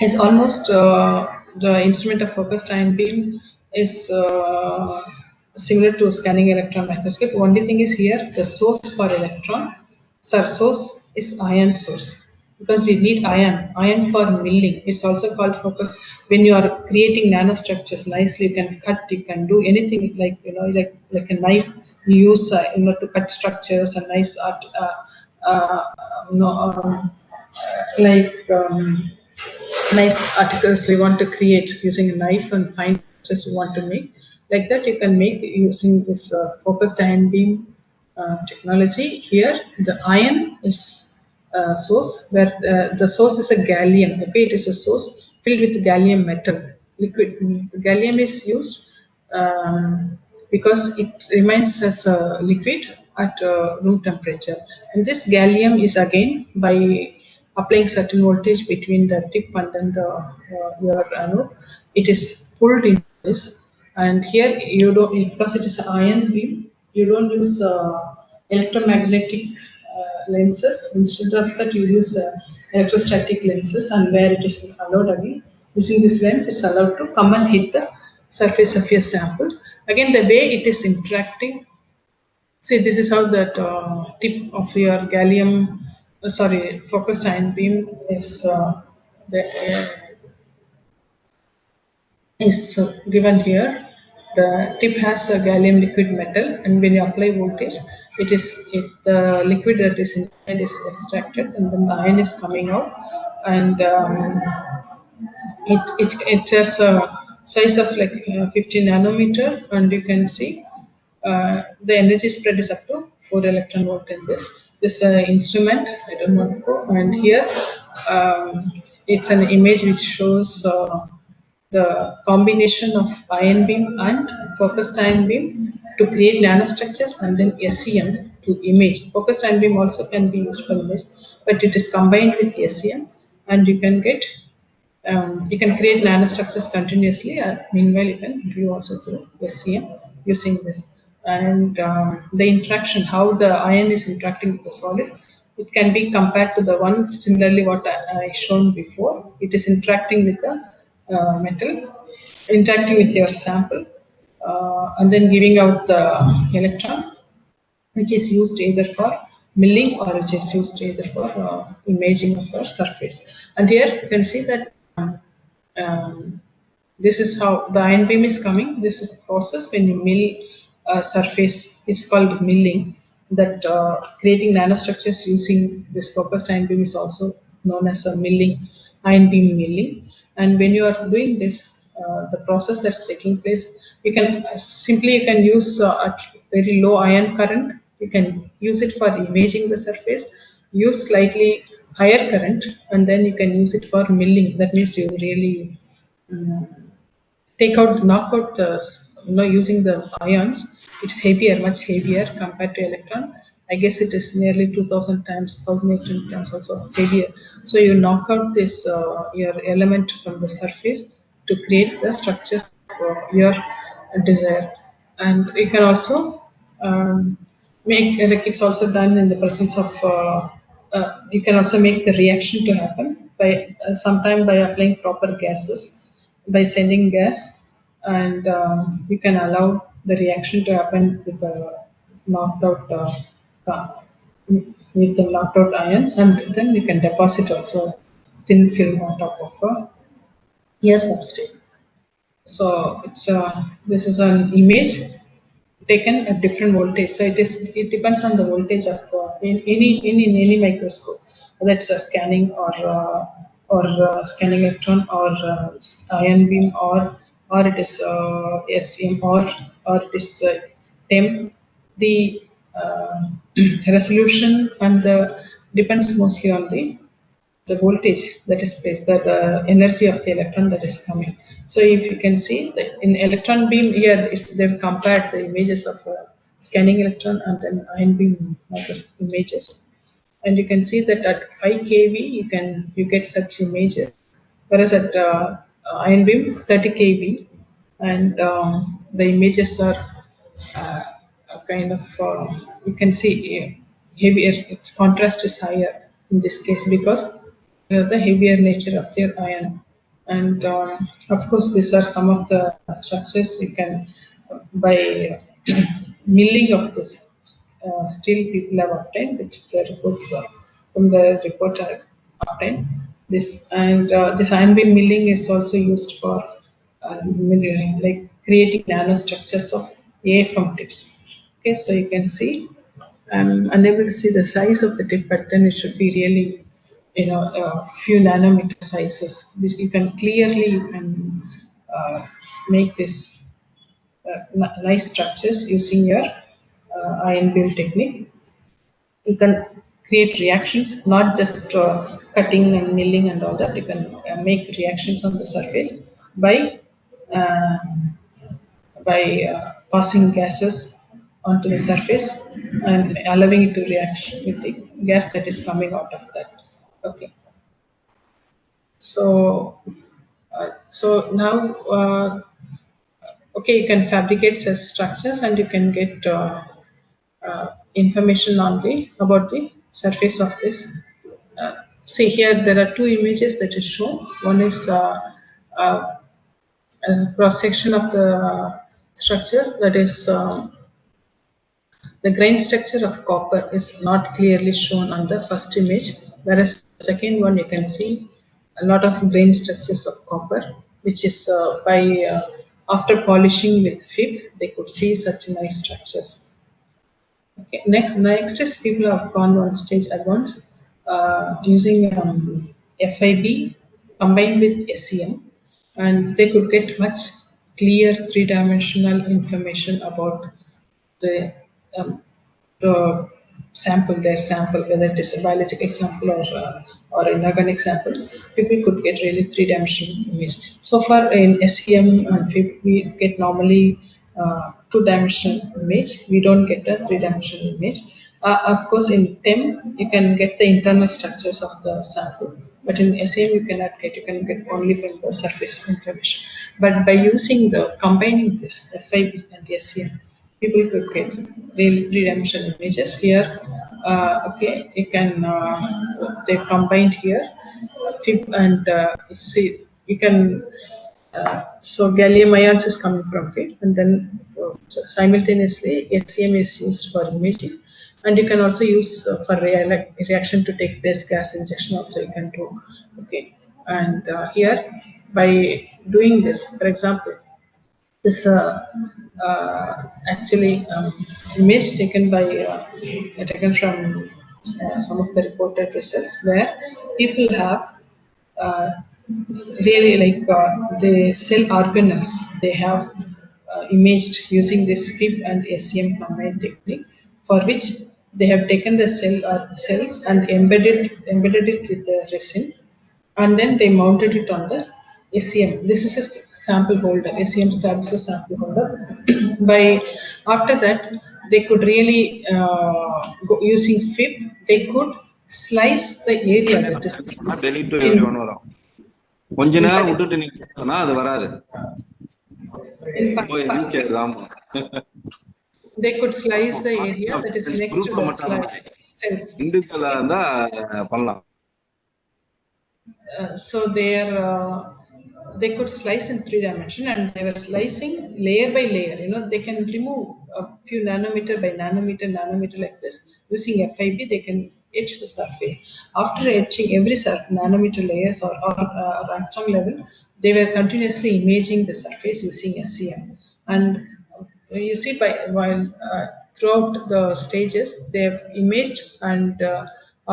is almost the instrument of focused ion beam is similar to scanning electron microscope. Only thing is here the source for electron, source is ion source, because you need ion for milling. It's also called focus. When you are creating nanostructures nicely, you can cut, you can do anything, like like a knife you use to cut structures, a nice art like nice articles we want to create using a knife, and fine just we want to make. Like that you can make using this focused ion beam technology. Here the ion is source, where the source is a gallium. Okay, it is a source filled with gallium metal liquid. The gallium is used because it remains as a liquid at room temperature, and this gallium is again by applying certain voltage between the tip and then your anode, it is pulled into this. And here you don't, because it is an ion beam, you don't use electromagnetic lenses. Instead of that, you use electrostatic lenses, and where it is allowed again, using this lens, it's allowed to come and hit the surface of your sample. Again, the way it is interacting. See, this is how that tip of your gallium, focused ion beam is given here. The tip has a gallium liquid metal, and when you apply voltage, the liquid that is inside is extracted, and then the ion is coming out, and it has a size of like 50 nanometer, and you can see the energy spread is up to 4 electron volt in this instrument. I don't want to go. And here it's an image which shows the combination of ion beam and focused ion beam to create nanostructures, and then SEM to image. Focused ion beam also can be used for image, but it is combined with SEM, and you can get you can create nanostructures continuously, and meanwhile you can view also through SEM using this. And the interaction, how the ion is interacting with the solid, it can be compared to the one similarly what I shown before. It is interacting with the metal, interacting with your sample, and then giving out the electron, which is used either for milling, or which is used either for imaging of our surface. And here you can see that this is how the ion beam is coming. This is the process when you mill a surface. It's called milling. That creating nanostructures using this focused ion beam is also known as a milling, ion beam milling. And when you are doing this, the process that's taking place, you can simply you can use a very low ion current. You can use it for imaging the surface. Use slightly higher current, and then you can use it for milling. That means you really knock out the, using the ions. It's heavier, much heavier compared to electron. I guess it is nearly 2000 times, 1800 times also heavier. So you knock out this your element from the surface to create the structures for your desire. And you can also make, like it's also done in the presence of you can also make the reaction to happen by sometime by applying proper gases, by sending gas, and you can allow the reaction to happen with the knocked out uh, with the knocked out ions, and then you can deposit also thin film on top of a substrate. So it's this is an image taken at different voltage. So it depends on the voltage of in any microscope, whether it's a scanning or scanning electron or ion beam or it is STM or it is TEM. The uh, resolution and the depends mostly on the voltage that is placed, the energy of the electron that is coming. So if you can see that in electron beam here, they've compared the images of scanning electron and then ion beam microscope images, and you can see that at 5 kV you get such images, whereas at ion beam 30 kV, and the images are a kind of you can see heavier. Its contrast is higher in this case because the heavier nature of their ion. And of course, these are some of the structures you can by milling of this steel people have obtained, which the reports from the report are obtained. This and this ion beam milling is also used for milling, like creating nanostructures of AFM tips. Okay, so you can see I'm unable to see the size of the tip, but then it should be really, a few nanometer sizes. Which you can clearly make this nice structures using your ion beam technique. You can create reactions, not just cutting and milling and all that. You can make reactions on the surface by uh, passing gases onto the surface and allowing it to react with the gas that is coming out of that. Okay. So now okay, you can fabricate such structures and you can get information on the about the surface of this. See here, there are two images that is shown. One is a cross section of the structure, that is the grain structure of copper is not clearly shown on the first image, whereas the second one you can see a lot of grain structures of copper, which is by after polishing with FIB, they could see such nice structures. Okay. Next is people have gone one stage advanced using FIB combined with SEM, and they could get much clear three-dimensional information about the um, the their sample, whether it is a biological sample or an organic sample. People could get really three-dimensional image. So far in SEM and FIB, we get normally two-dimensional image. We don't get a three-dimensional image. Of course, in TEM, you can get the internal structures of the sample, but in SEM you cannot get. You can get only from the surface information. But by using the combining this FIB and SEM, people could get really three-dimensional images here. Okay, you can they combined here FIB and see you can so gallium ions is coming from FIB, and then simultaneously SEM is used for imaging, and you can also use for reaction to take place, gas injection also you can do. Okay, and here by doing this, for example, this actually image taken by taken from some of the reported results where people have uh, really like the cell organelles they have imaged using this FIB and SEM combined technique, for which they have taken the cells and embedded it with the resin, and then they mounted it on the SEM. This is a sample holder. SEM stands as a sample holder. By after that, they could really using FIB, they could slice the area that is in, கொஞ்ச in, நேரம் விட்டுட்டு நீங்க சொன்னா அது வராது. They could slice the area that is next to the cells. இண்டிவிஜுவலா இருந்தா பண்ணலாம். So they could slice in 3 dimension, and they were slicing layer by layer. They can remove a few nanometer by nanometer like this. Using FIB, they can etch the surface. After etching every nanometer layers or angstrom level, they were continuously imaging the surface using SEM. And you see, while throughout the stages, they have imaged, and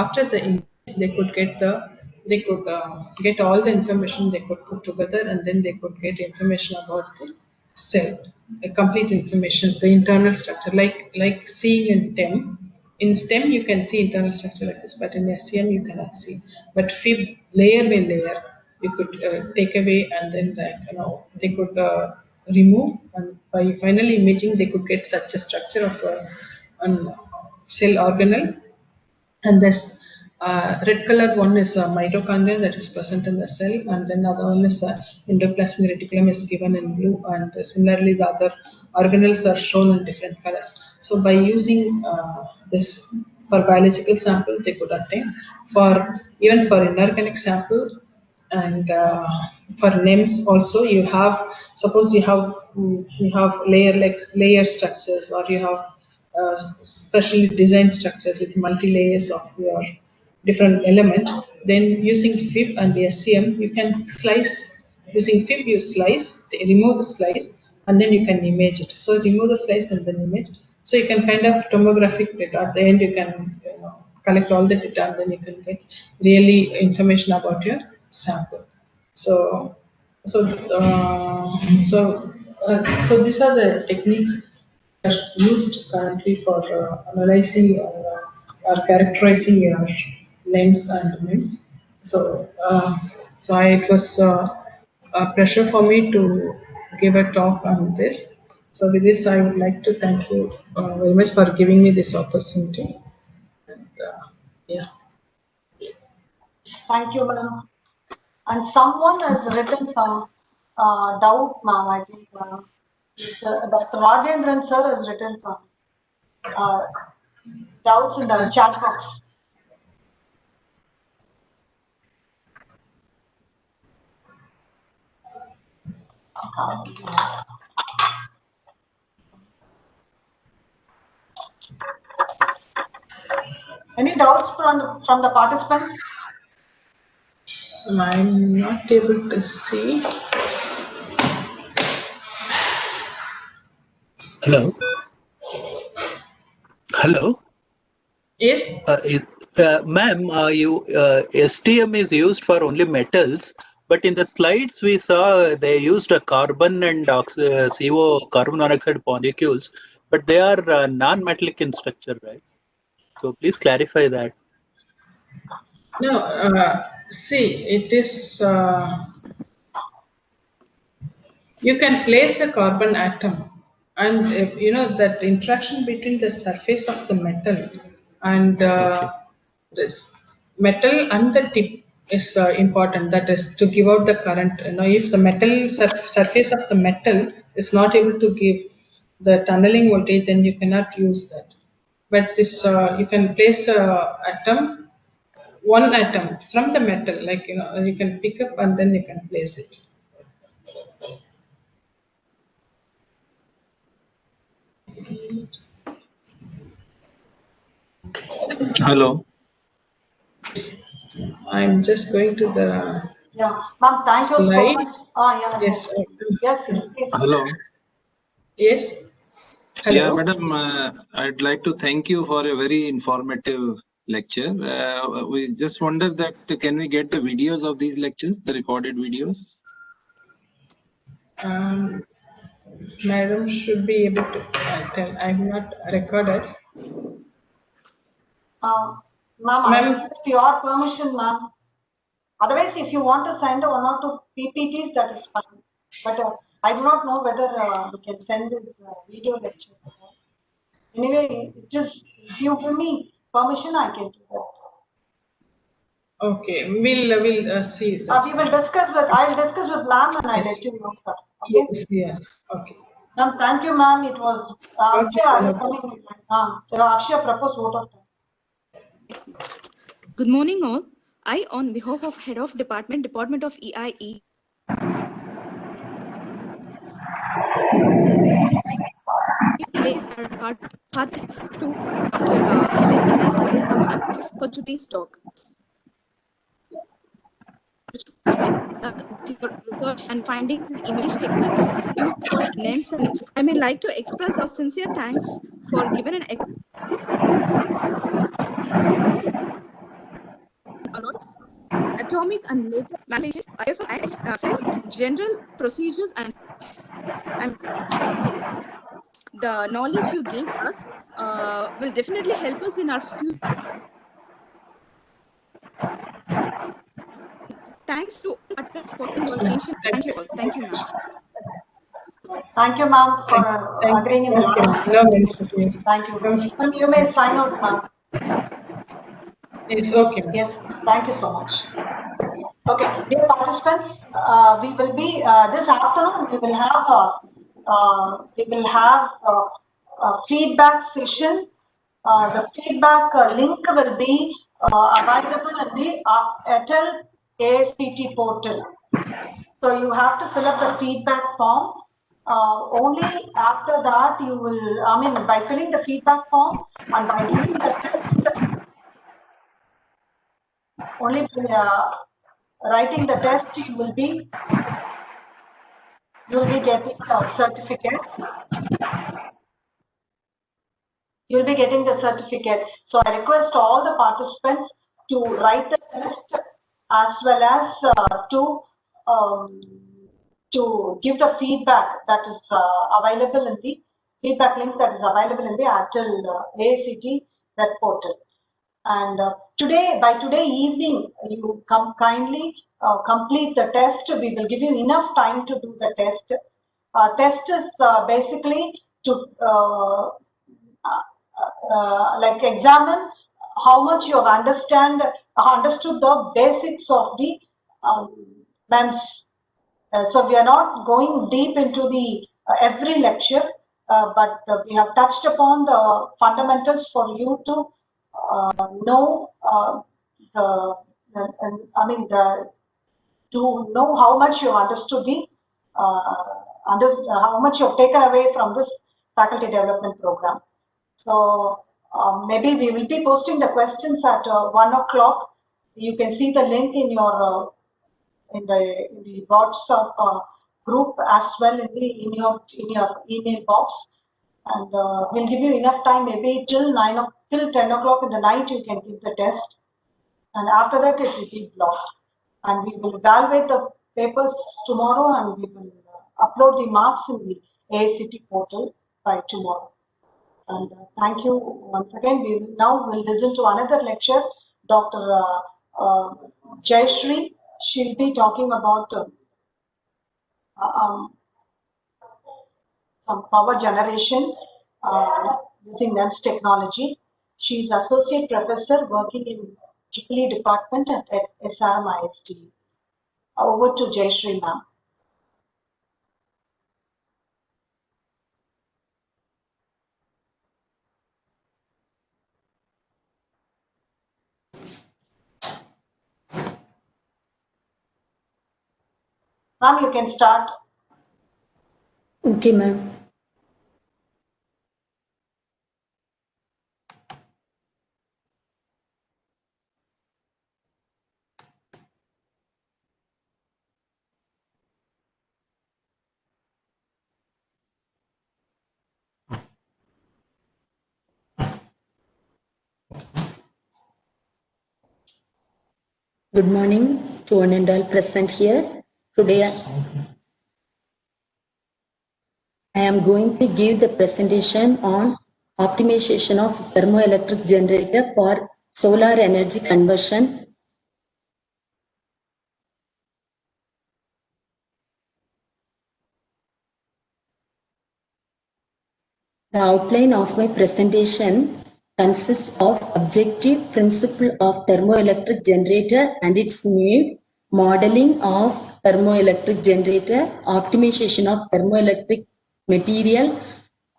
after the image, they could get all the information they could put together, and then they could get information about the cell, a complete information, the internal structure, like seeing in TEM. In STEM, you can see internal structure like this, but in SEM, you cannot see. But FIB, layer by layer, you could take away, and then they could remove, and by finally imaging, they could get such a structure of a cell organelle. And this red colored one is a mitochondria that is present in the cell, and then other one is endoplasmic reticulum is given in blue, and similarly the other organelles are shown in different colors. So by using this for biological sample, they could obtain even for inorganic sample, and for NEMS also. You have, suppose you have layer structures, or you have specially designed structures with multi-layers of your different element. Then using FIB and SEM, you can slice. Using FIB, you slice, remove the slice, and then you can image it. So remove the slice and then image. So you can kind of tomographic data. At the end, you can collect all the data, and then you can get really information about your sample. So so these are the techniques are used currently for analyzing or characterizing your names and names. So, it was a pleasure for me to give a talk on this. So, with this, I would like to thank you very much for giving me this opportunity. And, yeah. Thank you, madam. And someone has written some doubt, ma'am. I think Dr. Rajendran sir has written some doubts in the chat box. Any doubts from the participants? I'm not able to see. Hello. Hello. Yes. Ma'am, STM is used for only metals, but in the slides we saw they used a carbon and CO, carbon monoxide molecules, but they are non-metallic in structure, right? So please clarify that. No, see, it is. You can place a carbon atom, and that interaction between the surface of the metal and this metal and the tip is important. That is to give out the current. If the metal surface of the metal is not able to give the tunneling voltage, then you cannot use that. But this you can place a one atom from the metal, like you can pick up and then you can place it. Hello. I'm just going to the Yeah, ma'am, thank you so slide. much. Ah, yeah, Yes. yes, yes, yes. Hello. Yes. Yeah, Hello. madam, I'd like to thank you for a very informative lecture. We just wonder that can we get the videos of these lectures, the recorded videos? Madam should be able to tell. I'm not recorded. Ma'am, I Ma'am, request your permission, ma'am. Otherwise, if you want to send one or two PPTs, that is fine. But I do not know whether we can send this video lecture. Anyway, just if you give me permission, I can do that. okay, we'll see that. We will discuss with. I'll discuss with ma'am and I'll Yes. let you know, sir. Okay. Yes. Okay. Ma'am, thank you, ma'am. It was Okay, Akshaya, are you sir. coming? Akshaya proposed vote of thanks. Good morning, all. I, on behalf of Head of Department of EIE, place our thanks to Dr. Helen Kaleza ma'am for today's talk. Research and findings in image techniques used for lens and I may like to express our sincere thanks for giving an alerts, atomic and later manipulations, IFM, general procedures and the knowledge you gave us will definitely help us in our future. Thanks to for involvement. Thank you all. Thank you, ma'am. Thank you, ma'am, for agreeing in the Okay. last. No mention, yes. Thank you. Ma'am, you may sign out, ma'am. It's okay. Yes, thank you so much. Okay, dear participants, we will be this afternoon. We will have a feedback session. The feedback link will be available in the ATAL AICTE portal. So you have to fill up the feedback form. Only after that you will, by filling the feedback form and by doing the test, only by writing the test, you will be getting a certificate. You'll be getting the certificate. So I request all the participants to write the test as well as to give the feedback that is available in the feedback link that is available in the ATAL AICTE web portal. And by today evening, you kindly complete the test. We will give you enough time to do the test. Test is basically to like examine how much you have understood the basics of the MEMS. So we are not going deep into the every lecture, but we have touched upon the fundamentals for you to know to know how much you understood how much you have taken away from this faculty development program. So maybe we will be posting the questions at 1 o'clock. You can see the link in your in the WhatsApp group as well in your email box, and we'll give you enough time. Maybe till 10 o'clock in the night you can give the test, and after that it will be blocked. And we will evaluate the papers tomorrow, and we will upload the marks in the AICTE portal by tomorrow. And thank you once again. We will listen to another lecture. Dr. Jayashree, she'll be talking about some power generation using MEMS technology. She's associate professor working in EEE department at SRMIST. Over to Jayashree, ma'am. Ma'am, you can start. Okay, ma'am. Good morning to one and all present here. Today I am going to give the presentation on optimization of thermoelectric generator for solar energy conversion. The outline of my presentation consists of objective principle of thermoelectric generator and its need, modeling of thermoelectric generator, optimization of thermoelectric material,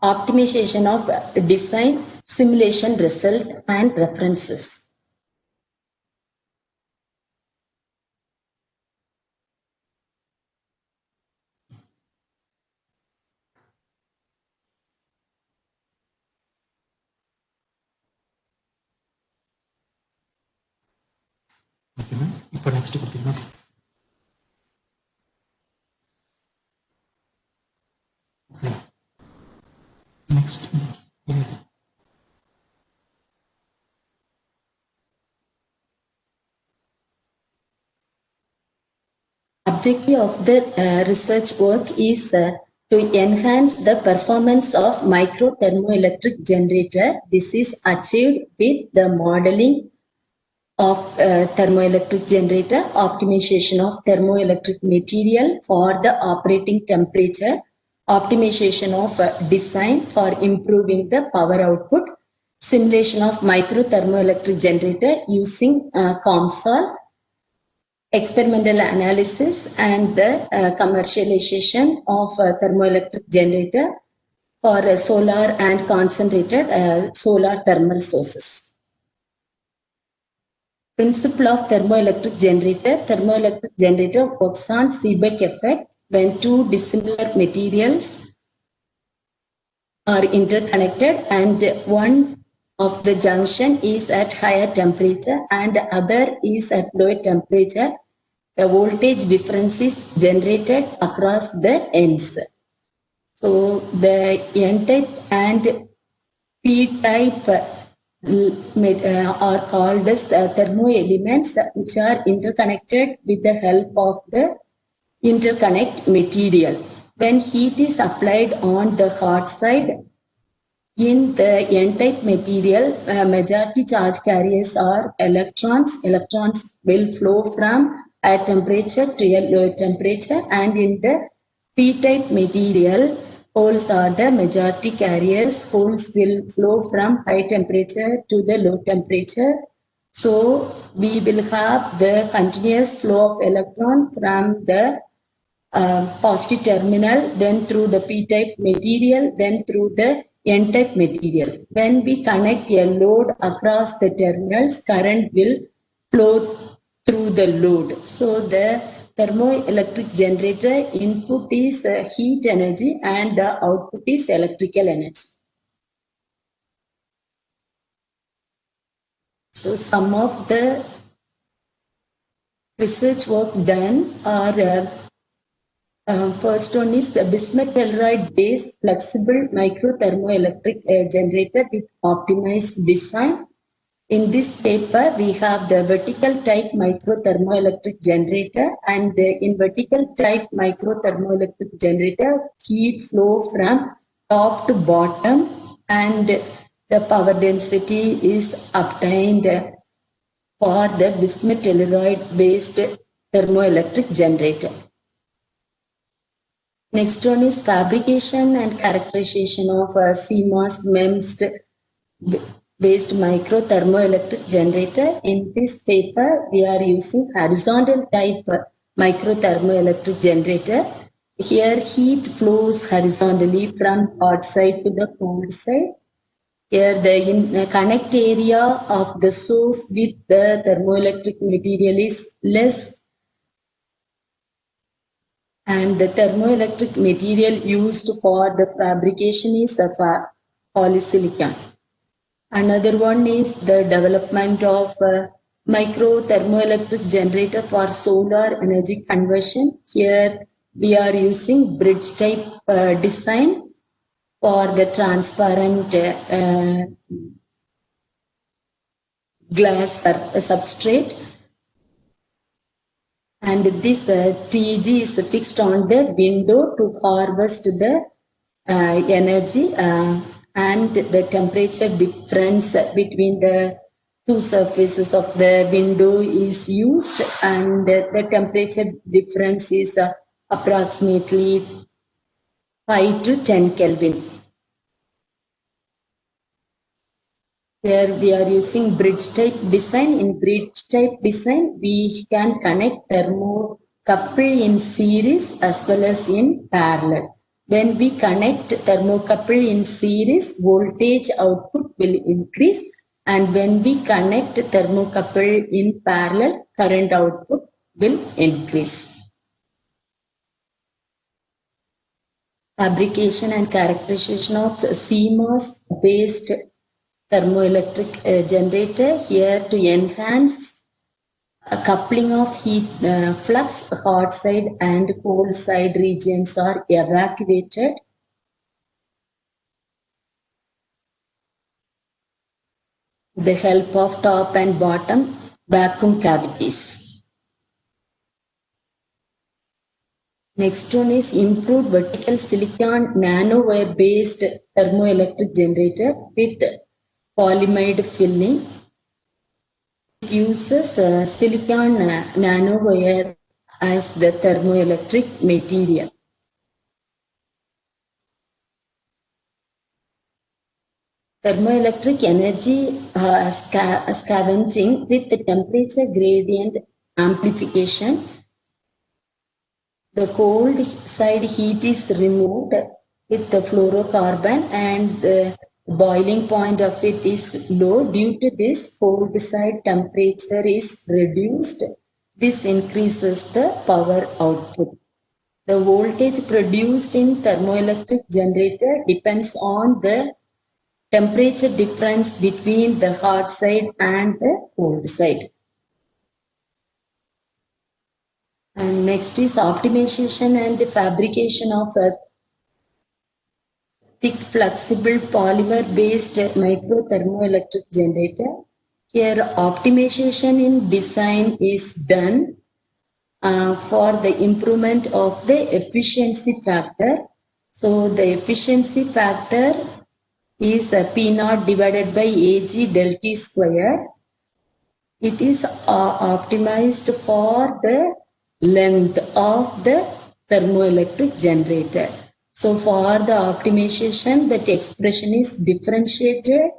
optimization of design, simulation result, and references. Okay, ma'am. இப்போ next கொடுத்தீங்கன்னா next Objective of the research work is to enhance the performance of micro thermoelectric generator. This is achieved with the modeling of thermoelectric generator, optimization of thermoelectric material for the operating temperature, optimization of design for improving the power output, simulation of micro thermoelectric generator using COMSOL, experimental analysis and the commercialization of thermoelectric generator for solar and concentrated solar thermal sources. Principle of thermoelectric generator. Thermoelectric generator works on Seebeck effect when two dissimilar materials are interconnected and one of the junction is at higher temperature and other is at lower temperature. A voltage difference is generated across the ends. So the N-type and P-type are called as thermoelements which are interconnected with the help of the interconnect material. When heat is applied on the hot side, in the N-type material, majority charge carriers are electrons. Electrons will flow from a temperature to a lower temperature, and in the P-type material, holes are the majority carriers. Holes will flow from high temperature to the low temperature. So we will have the continuous flow of electron from the positive terminal, then through the P-type material, then through the N-type material. When we connect a load across the terminals, current will flow through the load. So the thermoelectric generator input is heat energy and the output is electrical energy. So some of the research work done are first one is the bismuth telluride based flexible micro thermoelectric generator with optimized design. In this paper, we have the vertical type micro thermoelectric generator, and in vertical type micro thermoelectric generator, heat flow from top to bottom and the power density is obtained for the bismuth telluride based thermoelectric generator. Next one is fabrication and characterization of Cmos MEMS based micro thermoelectric generator. In this paper, we are using horizontal type micro thermoelectric generator. Here, heat flows horizontally from hot side to the cold side. Here, the connect area of the source with the thermoelectric material is less, and the thermoelectric material used for the fabrication is polysilicon. Another one is the development of micro thermoelectric generator for solar energy conversion. Here we are using bridge type design for the transparent glass substrate. And this TG is fixed on the window to harvest the energy and the temperature difference between the two surfaces of the window is used, and the temperature difference is approximately 5 to 10 Kelvin. Here we are using bridge type design. In bridge type design, we can connect thermocouple in series as well as in parallel. When we connect thermocouple in series, voltage output will increase, and when we connect thermocouple in parallel, current output will increase. Fabrication and characterization of Cmos based thermoelectric generator. Here to enhance coupling of heat flux, hot side and cold side regions are evacuated. With the help of top and bottom vacuum cavities. Next one is improved vertical silicon nanowire based thermoelectric generator with polyimide filling. It uses silicon nanowire as the thermoelectric material. Thermoelectric energy scavenging with the temperature gradient amplification. The cold side heat is removed with the fluorocarbon, and the boiling point of it is low. Due to this, cold side temperature is reduced. This increases the power output. The voltage produced in thermoelectric generator depends on the temperature difference between the hot side and the cold side. And next is optimization and fabrication of a thick flexible polymer based micro thermoelectric generator. Here optimization in design is done for the improvement of the efficiency factor. So the efficiency factor is P0 divided by Ag del T square. It is optimized for the length of the thermoelectric generator. So for the optimization, that expression is differentiated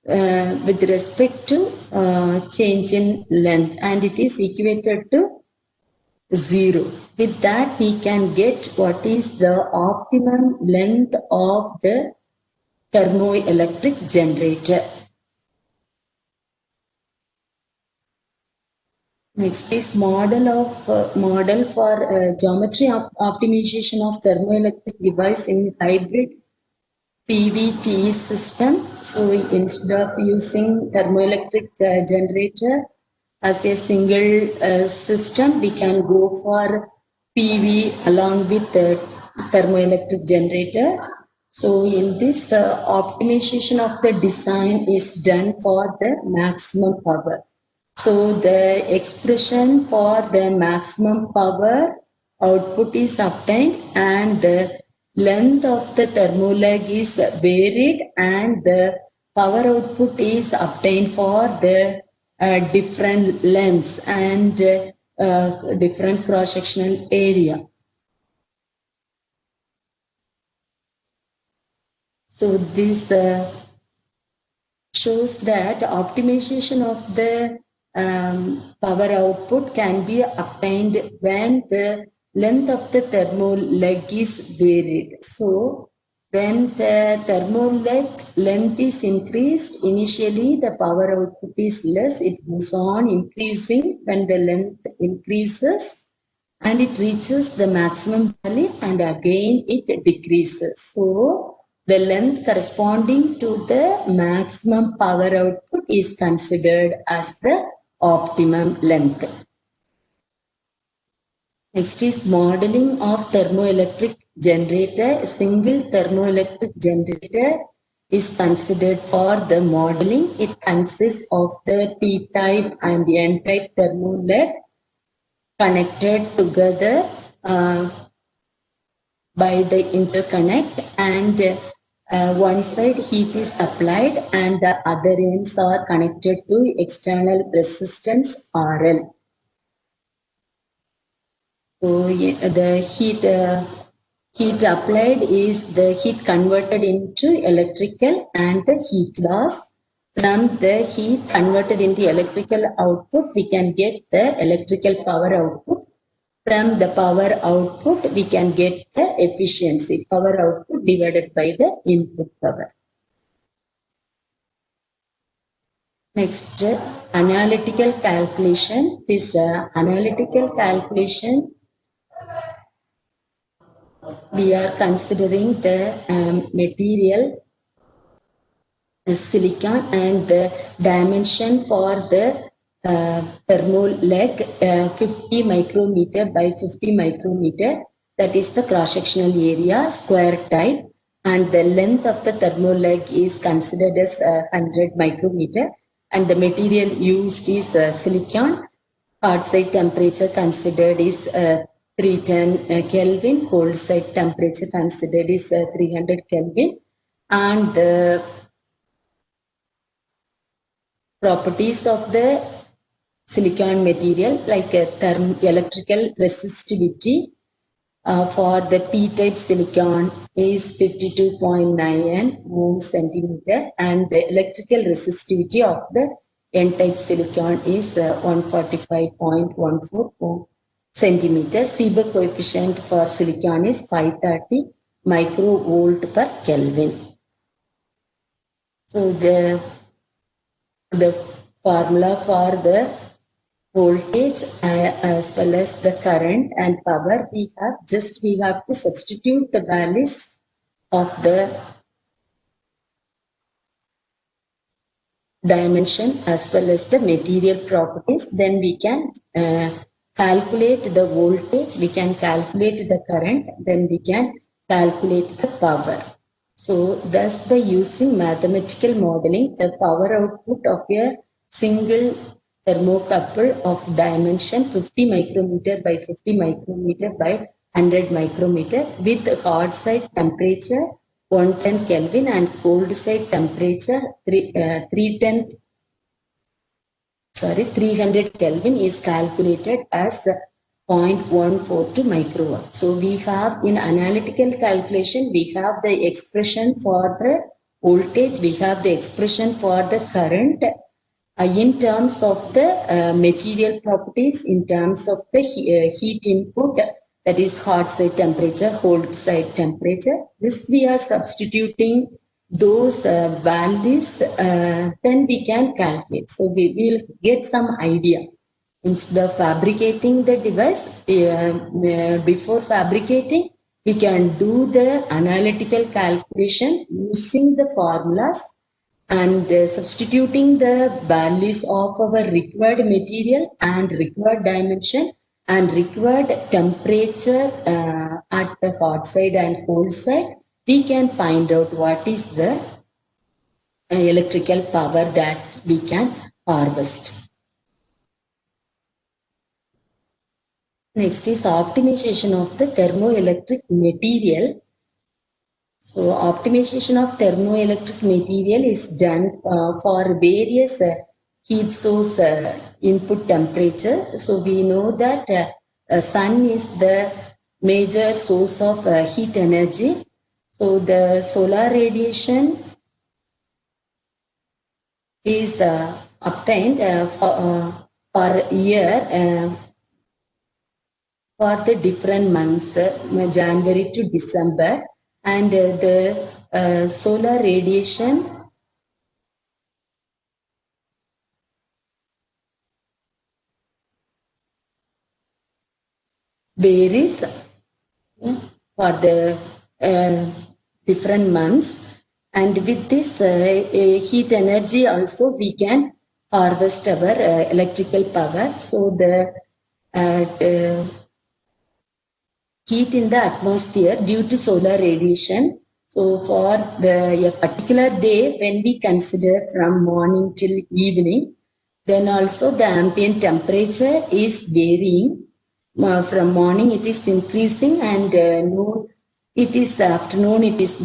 with respect to change in length, and it is equated to 0. With that, we can get what is the optimum length of the thermoelectric generator. Next is model for geometry optimization of thermoelectric device in hybrid PVT system. So instead of using thermoelectric generator as a single system, we can go for PV along with the thermoelectric generator. So in this optimization of the design is done for the maximum power. So the expression for the maximum power output is obtained, and the length of the thermoleg is varied, and the power output is obtained for the different lengths and different cross-sectional area. So this shows that optimization of the power output can be obtained when the length of the thermoleg is varied. So when the thermoleg length is increased, initially the power output is less. It goes on increasing when the length increases, and it reaches the maximum value, and again it decreases. So the length corresponding to the maximum power output is considered as the optimum length. Next is modeling of thermoelectric generator. A single thermoelectric generator is considered for the modeling. It consists of the P-type and N-type thermoleg. connected together by the interconnect, and one side heat is applied and the other ends are connected to external resistance RL. So the heat applied is the heat converted into electrical and the heat loss. From the heat converted into electrical output, we can get the electrical power output. From the power output, we can get the efficiency, power output divided by the input power. Next, analytical calculation. This analytical calculation, we are considering the material silicon and the dimension for the thermoleg 50 micrometer by 50 micrometer. That is the cross-sectional area, square type, and the length of the thermoleg is considered as 100 micrometer, and the material used is silicon. Hot side temperature considered is 310 Kelvin, cold side temperature considered is 300 Kelvin, and the properties of the silicon material, like electrical resistivity for the P-type silicon is 52.9 ohm centimeter, and the electrical resistivity of the N-type silicon is 145.14 ohm centimeter. Seebeck coefficient for silicon is 530 microvolt per Kelvin. So the formula for the voltage as well as the current and power, we have to substitute the values of the dimension as well as the material properties. Then we can calculate the voltage, we can calculate the current, then we can calculate the power. So thus the using mathematical modeling, the power output of a single thermocouple of dimension 50 micrometer by 50 micrometer by 100 micrometer with hot side temperature 110 Kelvin and cold side temperature 300 Kelvin is calculated as 0.142 microwatt. So we have in analytical calculation, we have the expression for the voltage, we have the expression for the current in terms of the material properties, in terms of the heat input, that is hot side temperature, cold side temperature. This we are substituting those values, then we can calculate. So we will get some idea. Instead of fabricating the device, before fabricating, we can do the analytical calculation using the formulas and substituting the values of our required material and required dimension and required temperature at the hot side and cold side, we can find out what is the electrical power that we can harvest. Next is optimization of the thermoelectric material. So optimization of thermoelectric material is done for various heat source input temperature. So we know that sun is the major source of heat energy. So the solar radiation is obtained per year for the different months, January to December, and the solar radiation varies for the different months, and with this heat energy also we can harvest our electrical power. So the heat in the atmosphere due to solar radiation. So for a particular day, when we consider from morning till evening, then also the ambient temperature is varying. from morning it is increasing, and noon it is afternoon it is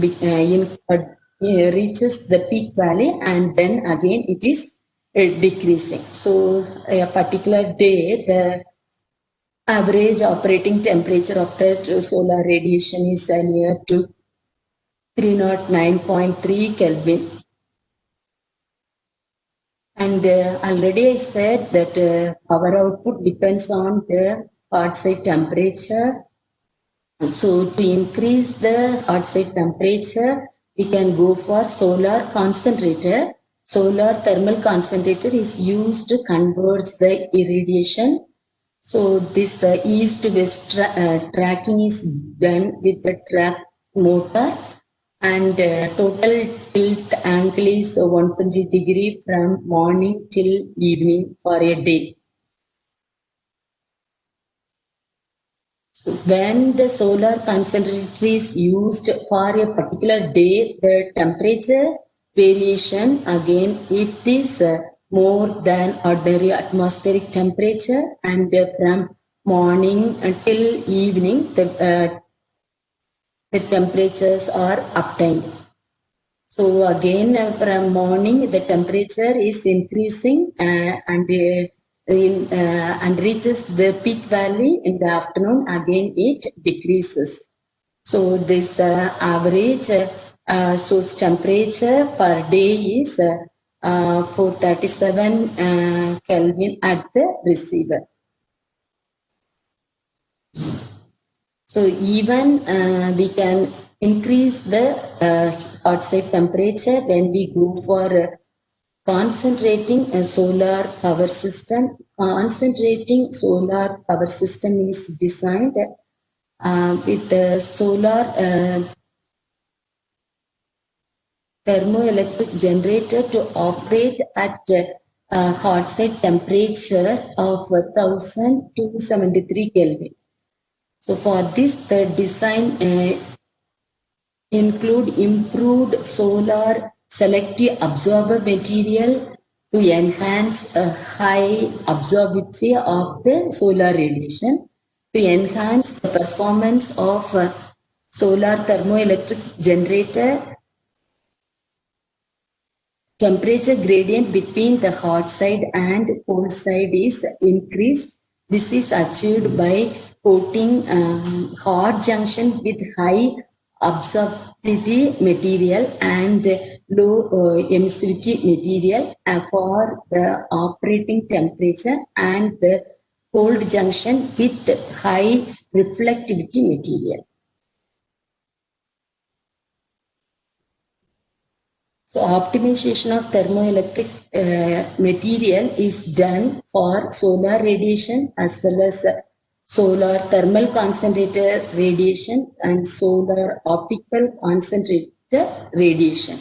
reaches the peak value, and then again it is decreasing. So a particular day the average operating temperature of the solar radiation is near to 309.3 Kelvin. And already I said that power output depends on the hot side temperature. So to increase the hot side temperature, we can go for solar concentrator. Solar thermal concentrator is used to convert the irradiation. So this east to west tracking is done with the track motor, and total tilt angle is 120 degree from morning till evening for a day. So when the solar concentrator is used for a particular day, the temperature variation again it is more than ordinary atmospheric temperature, and from morning until evening the temperatures are obtained. So again from morning the temperature is increasing and reaches the peak value in the afternoon, again it decreases. So this average source temperature per day is 437 Kelvin at the receiver. So even we can increase the hot side temperature when we go for concentrating a solar power system. Concentrating solar power system is designed with the solar thermoelectric generator to operate at hot side temperature of 1273 Kelvin. So for this, the design include improved solar selective absorber material to enhance a high absorptivity of the solar radiation, to enhance the performance of solar thermoelectric generator. Temperature gradient between the hot side and cold side is increased. This is achieved by coating hot junction with high absorptivity material and low emissivity material for the operating temperature, and the cold junction with high reflectivity material. So optimization of thermoelectric material is done for solar radiation as well as solar thermal concentrator radiation and solar optical concentrator radiation.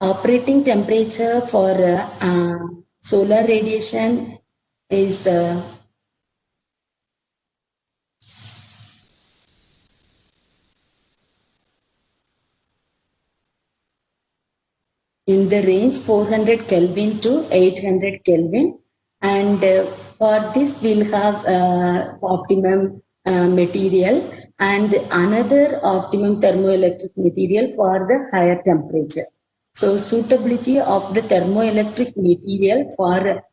Operating temperature for solar radiation is in the range 400 Kelvin to 800 Kelvin, and for this we'll have optimum material and another optimum thermoelectric material for the higher temperature. So suitability of the thermoelectric material for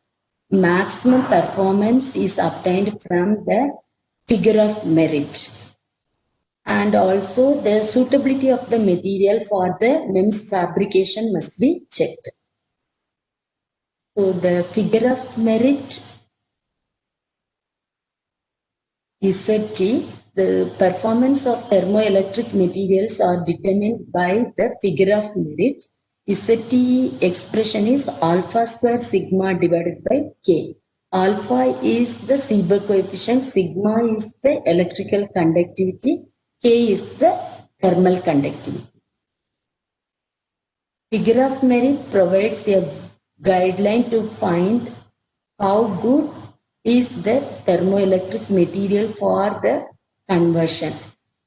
maximum performance is obtained from the figure of merit. And also the suitability of the material for the MEMS fabrication must be checked. So the figure of merit is ZT. The performance of thermoelectric materials are determined by the figure of merit. ZT expression is alpha square sigma divided by K. Alpha is the Seeberg coefficient, sigma is the electrical conductivity, K is the thermal conductivity. Figure of merit provides a guideline to find how good is the thermoelectric material for the conversion.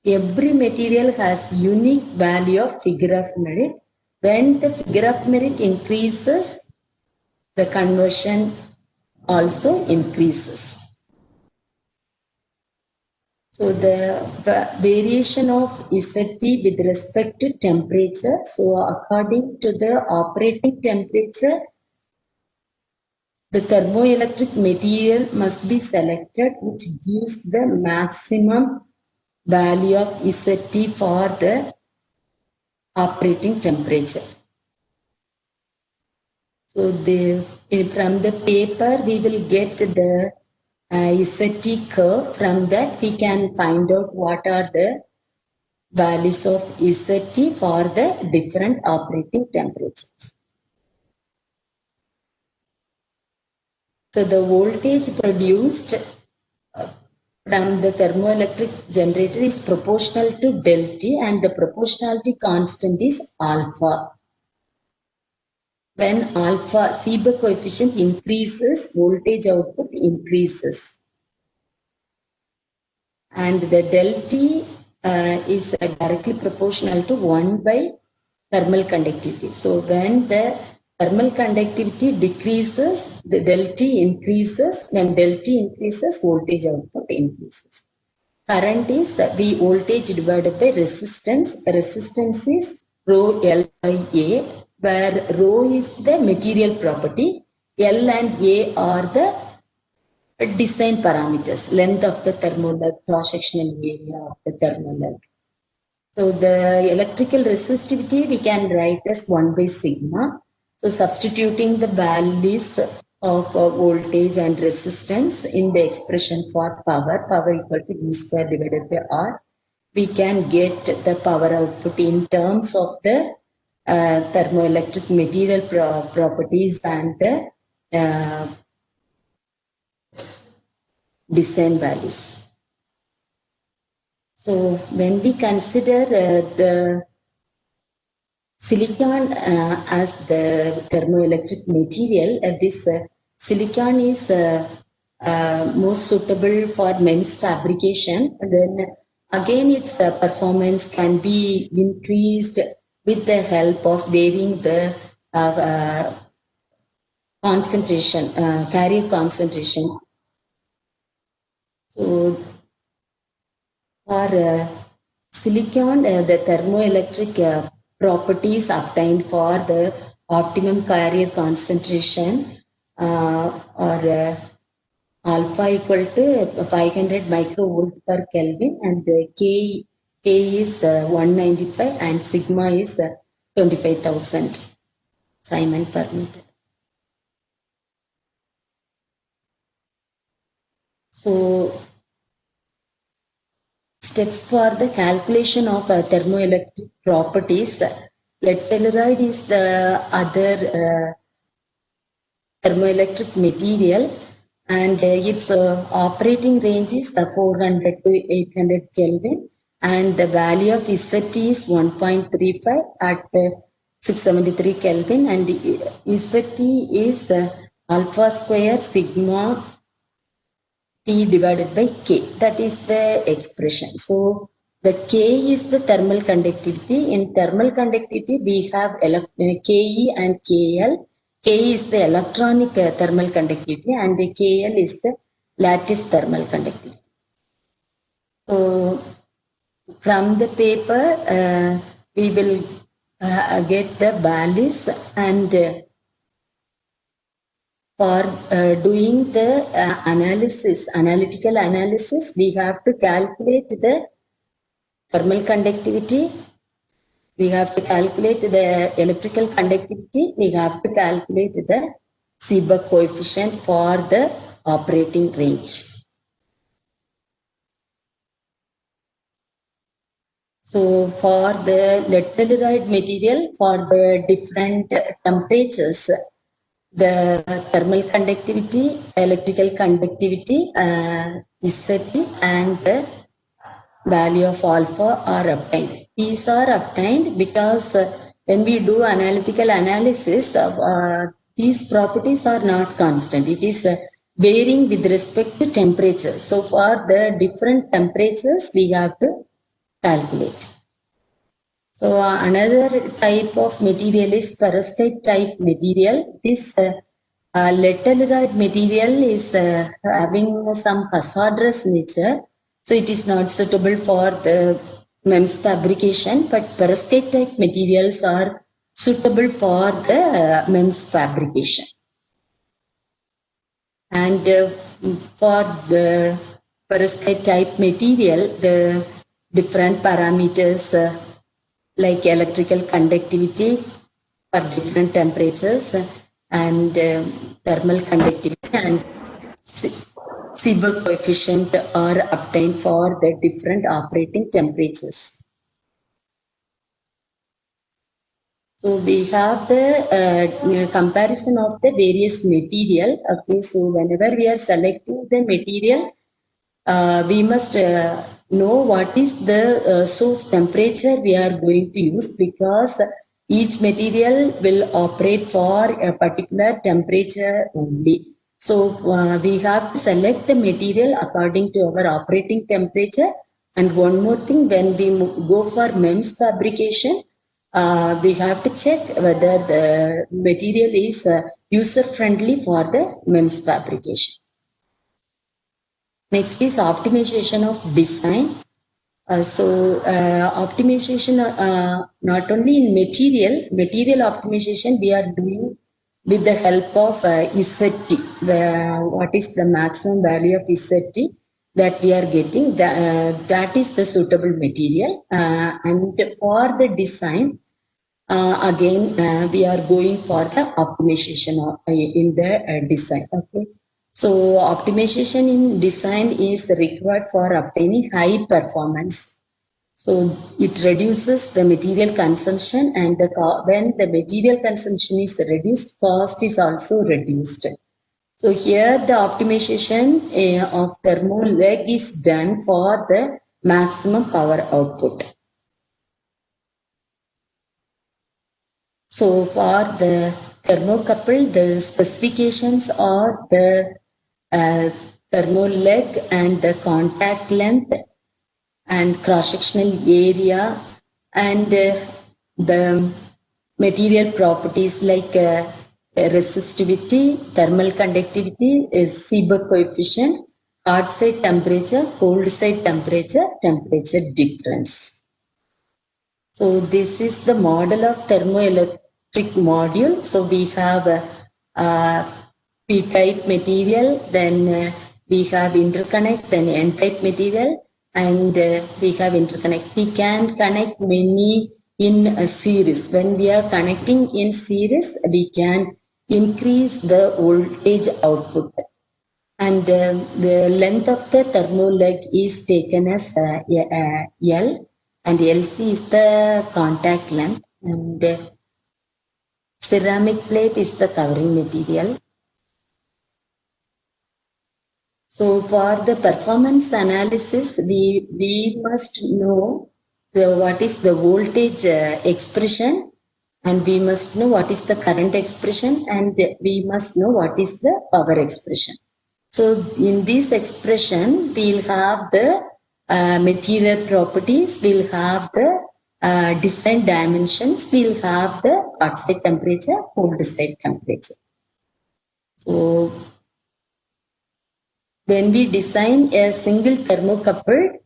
Every material has unique value of figure of merit. When the figure of merit increases, the conversion also increases. So the variation of ZT with respect to temperature. So according to the operating temperature, the thermoelectric material must be selected which gives the maximum value of ZT for the operating temperature. So from the paper we will get the ZT curve. From that we can find out what are the values of ZT for the different operating temperatures. So the voltage produced from the thermoelectric generator is proportional to del T, and the proportionality constant is alpha. When alpha Seebeck coefficient increases, voltage output increases. And the del T is directly proportional to 1 by thermal conductivity. So when the thermal conductivity decreases, the del T increases. When del T increases, voltage output increases. Current is V voltage divided by resistance. Resistance is rho L by A, where rho is the material property, L and A are the design parameters, length of the thermoelectric, cross-sectional area of the thermoelectric. So the electrical resistivity we can write as 1 by sigma. So substituting the values of voltage and resistance in the expression for power equal to V square divided by R, we can get the power output in terms of the thermoelectric material properties and the design values. So when we consider the silicon as the thermoelectric material, this silicon is most suitable for MEMS fabrication. And then again, its performance can be increased with the help of varying the concentration, carrier concentration. So for silicon, the thermoelectric properties obtained for the optimum carrier concentration are alpha equal to 500 microvolt per Kelvin, and K is 195 and sigma is 25,000 Simon per meter. So steps for the calculation of thermoelectric properties. Lead telluride is the other thermoelectric material, and its operating range is 400 to 800 Kelvin, and the value of ZT is 1.35 at 673 Kelvin, and ZT is alpha square sigma T divided by K. That is the expression. So the K is the thermal conductivity. In thermal conductivity, we have Ke and Kl. K is the electronic thermal conductivity, and the Kl is the lattice thermal conductivity. So from the paper, we will get the values, and for doing the analytical analysis, we have to calculate the thermal conductivity, we have to calculate the electrical conductivity, we have to calculate the Seebeck coefficient for the operating range. So for the lead telluride material, for the different temperatures, the thermal conductivity, electrical conductivity, ZT, and the value of alpha are obtained. These are obtained because when we do analytical analysis, these properties are not constant. It is varying with respect to temperature. So for the different temperatures, we have to calculate. So another type of material is perovskite type material. This lead telluride material is having some hazardous nature. So it is not suitable for the MEMS fabrication, but perovskite type materials are suitable for the MEMS fabrication. And for the perovskite type material, the different parameters like electrical conductivity for different temperatures and thermal conductivity and Seeberg coefficient are obtained for the different operating temperatures. So we have the comparison of the various material. Okay, so whenever we are selecting the material, we must know what is the source temperature we are going to use, because each material will operate for a particular temperature only. So we have to select the material according to our operating temperature. And one more thing, when we go for MEMS fabrication, we have to check whether the material is user friendly for the MEMS fabrication. Next is optimization of design. Optimization not only in material optimization we are doing with the help of ZT. What is the maximum value of ZT that we are getting? That is the suitable material. And for the design, again, we are going for the optimization in the design. Okay. So optimization in design is required for obtaining high performance. So it reduces the material consumption, and when the material consumption is reduced, cost is also reduced. So here the optimization of thermo leg is done for the maximum power output. So for the thermocouple, the specifications are the thermo leg and the contact length and cross-sectional area and the material properties like resistivity, thermal conductivity, Seeberg coefficient, hot side temperature, cold side temperature, temperature difference. So this is the model of thermoelectric module. So we have a P-type material, then we have interconnect, then N-type material, and we have interconnect. We can connect many in a series. When we are connecting in series, we can increase the voltage output. And the length of the thermo leg is taken as L, and LC is the contact length, and ceramic plate is the covering material. So for the performance analysis, we must know what is the voltage expression, and we must know what is the current expression, and we must know what is the power expression. So in this expression, we'll have the material properties, we'll have the design dimensions, we'll have the hot side temperature, cold side temperature. So when we design a single thermocouple,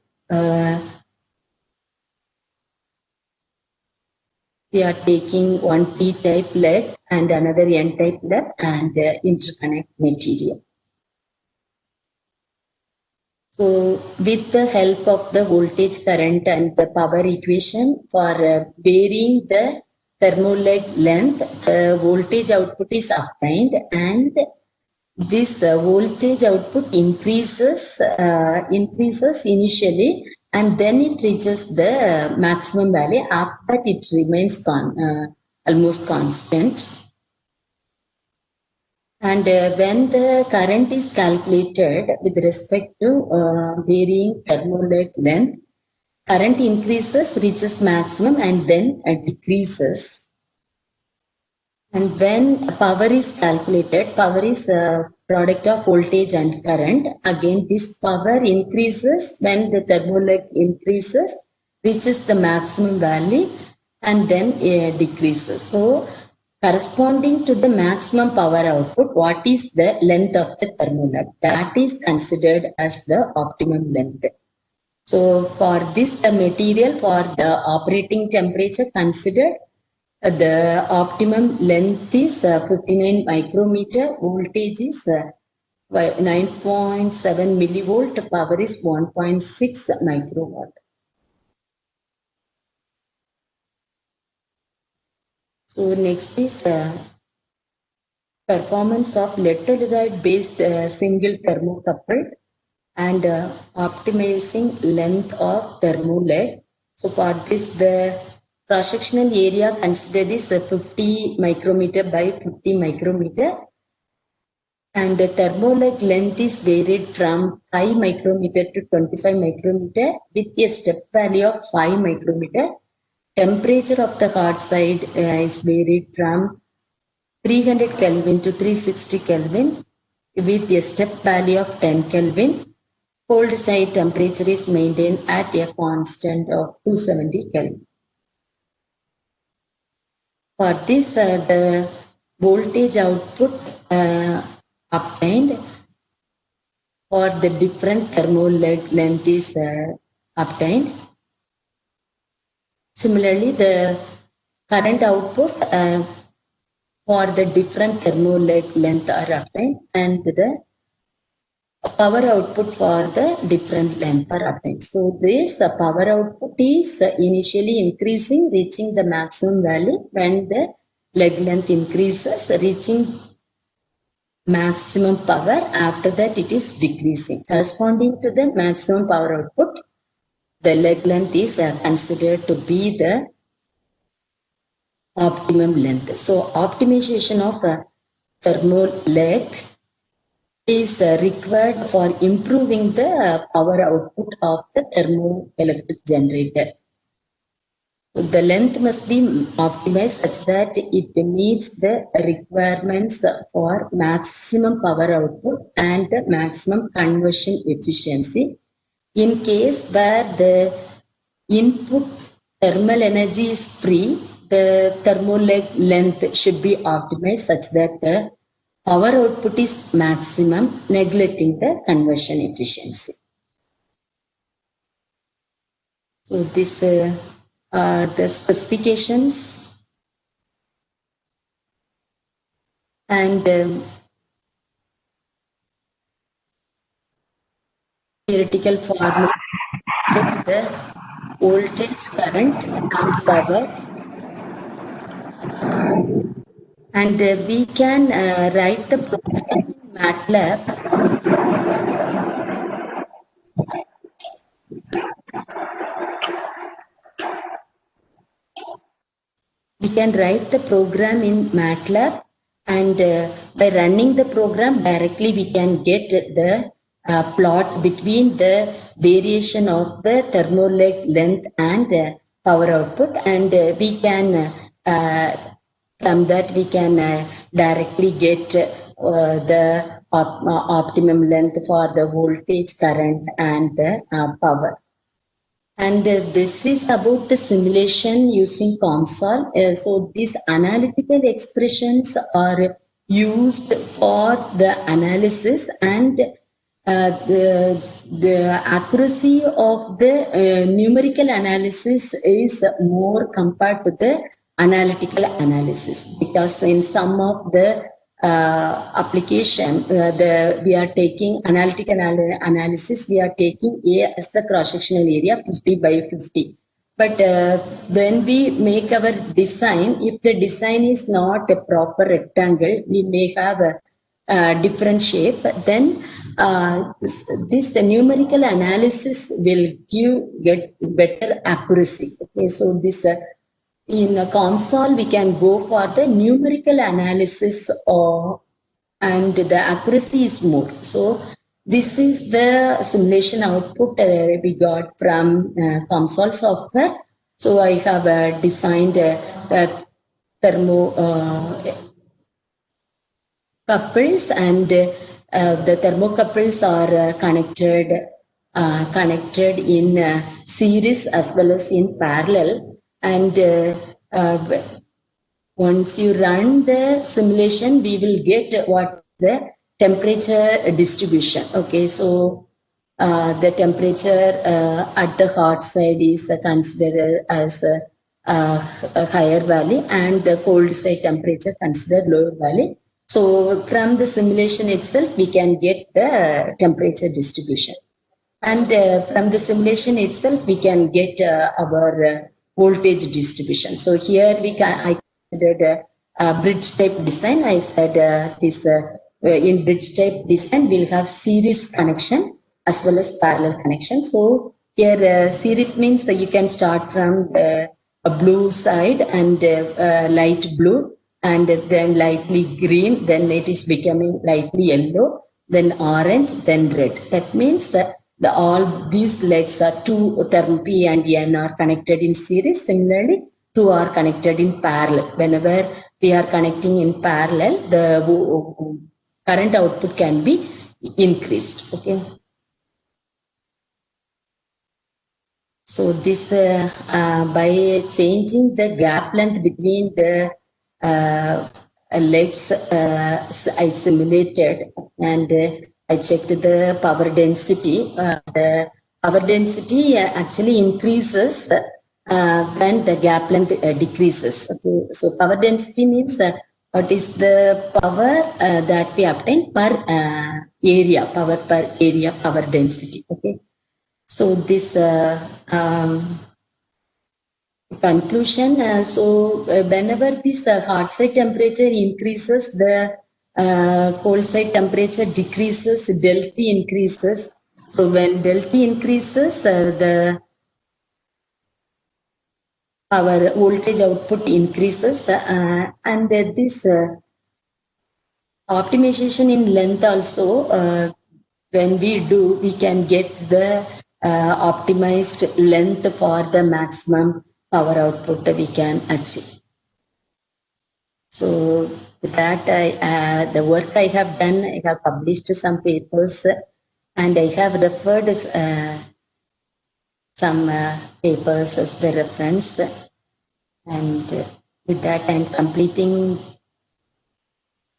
we are taking one P-type leg and another N-type leg and interconnect material. So with the help of the voltage, current and the power equation for varying the thermo leg length, the voltage output is obtained, and this voltage output increases initially, and then it reaches the maximum value. After that, it remains almost constant. And when the current is calculated with respect to varying thermo leg length, current increases, reaches maximum, and then decreases. And when power is calculated, power is a product of voltage and current. Again, this power increases when the thermo leg increases, reaches the maximum value, and then decreases. So corresponding to the maximum power output, what is the length of the thermo leg? That is considered as the optimum length. So for this material, for the operating temperature considered, the optimum length is 59 micrometer, voltage is 9.7 millivolt, power is 1.6 microwatt. So next is performance of lead telluride based single thermocouple and optimizing length of thermoleg. So for this, the cross-sectional area considered is 50 micrometer by 50 micrometer, and the thermoleg length is varied from 5 micrometer to 25 micrometer with a step value of 5 micrometer. Temperature of the hot side is varied from 300 Kelvin to 360 Kelvin with a step value of 10 Kelvin. Cold side temperature is maintained at a constant of 270 Kelvin. For this, the voltage output obtained for the different thermoleg length is obtained. Similarly, the current output for the different thermoleg length are obtained, and the power output for the different length are obtained. So this power output is initially increasing, reaching the maximum value when the leg length increases, reaching maximum power. After that, it is decreasing. Corresponding to the maximum power output, the leg length is considered to be the optimum length. So optimization of thermoleg is required for improving the power output of the thermoelectric generator. The length must be optimized such that it meets the requirements for maximum power output and the maximum conversion efficiency. In case where the input thermal energy is free, the thermoleg length should be optimized such that the power output is maximum, neglecting the conversion efficiency. So this are the specifications and theoretical formula with the voltage, current and power. And we can write the program in MATLAB. We can write the program in MATLAB, and by running the program directly we can get the plot between the variation of the thermoleg length and power output, and we can from that we can directly get the optimum length for the voltage, current and the power. And this is about the simulation using COMSOL. So these analytical expressions are used for the analysis, and the accuracy of the numerical analysis is more compared to the analytical analysis, because in some of the application we are taking analytical analysis, we are taking A as the cross-sectional area 50 by 50. But when we make our design, if the design is not a proper rectangle, we may have a different shape, then this numerical analysis will get better accuracy. Okay, so this in a COMSOL we can go for the numerical analysis and the accuracy is more. So this is the simulation output we got from COMSOL software. So I have designed couples, and the thermocouples are connected in series as well as in parallel. And once you run the simulation, we will get what the temperature distribution. Okay, so the temperature at the hot side is considered as a higher value, and the cold side temperature considered lower value. So from the simulation itself, we can get the temperature distribution. And from the simulation itself, we can get our voltage distribution. So here I considered a bridge type design. I said in bridge type design, we'll have series connection as well as parallel connection. So here series means that you can start from a blue side and light blue, and then lightly green, then it is becoming lightly yellow, then orange, then red. That means that all these legs are two, P and N are connected in series. Similarly, two are connected in parallel. Whenever we are connecting in parallel, the current output can be increased. Okay. So this by changing the gap length between the legs, I simulated, and I checked the power density. The power density actually increases when the gap length decreases. Okay, so power density means what is the power that we obtain per area, power per area, power density. Okay. So this conclusion, whenever this hot side temperature increases, the cold side temperature decreases, delta T increases. So when delta T increases, our voltage output increases, and this optimization in length also, when we do, we can get the optimized length for the maximum power output we can achieve. So with that, the work I have done, I have published some papers, and I have referred some papers as the reference. And with that, I am completing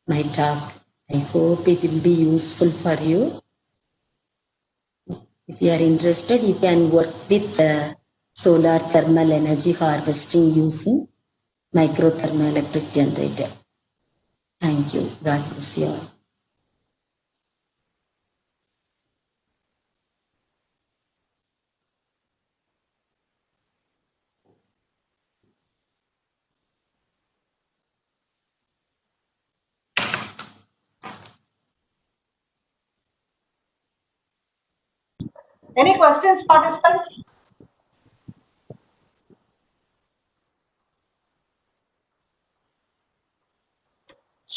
my talk. I hope it will be useful for you. If you are interested, you can work with solar thermal energy harvesting using micro thermoelectric generator. Thank you. God bless you all. Any questions, participants?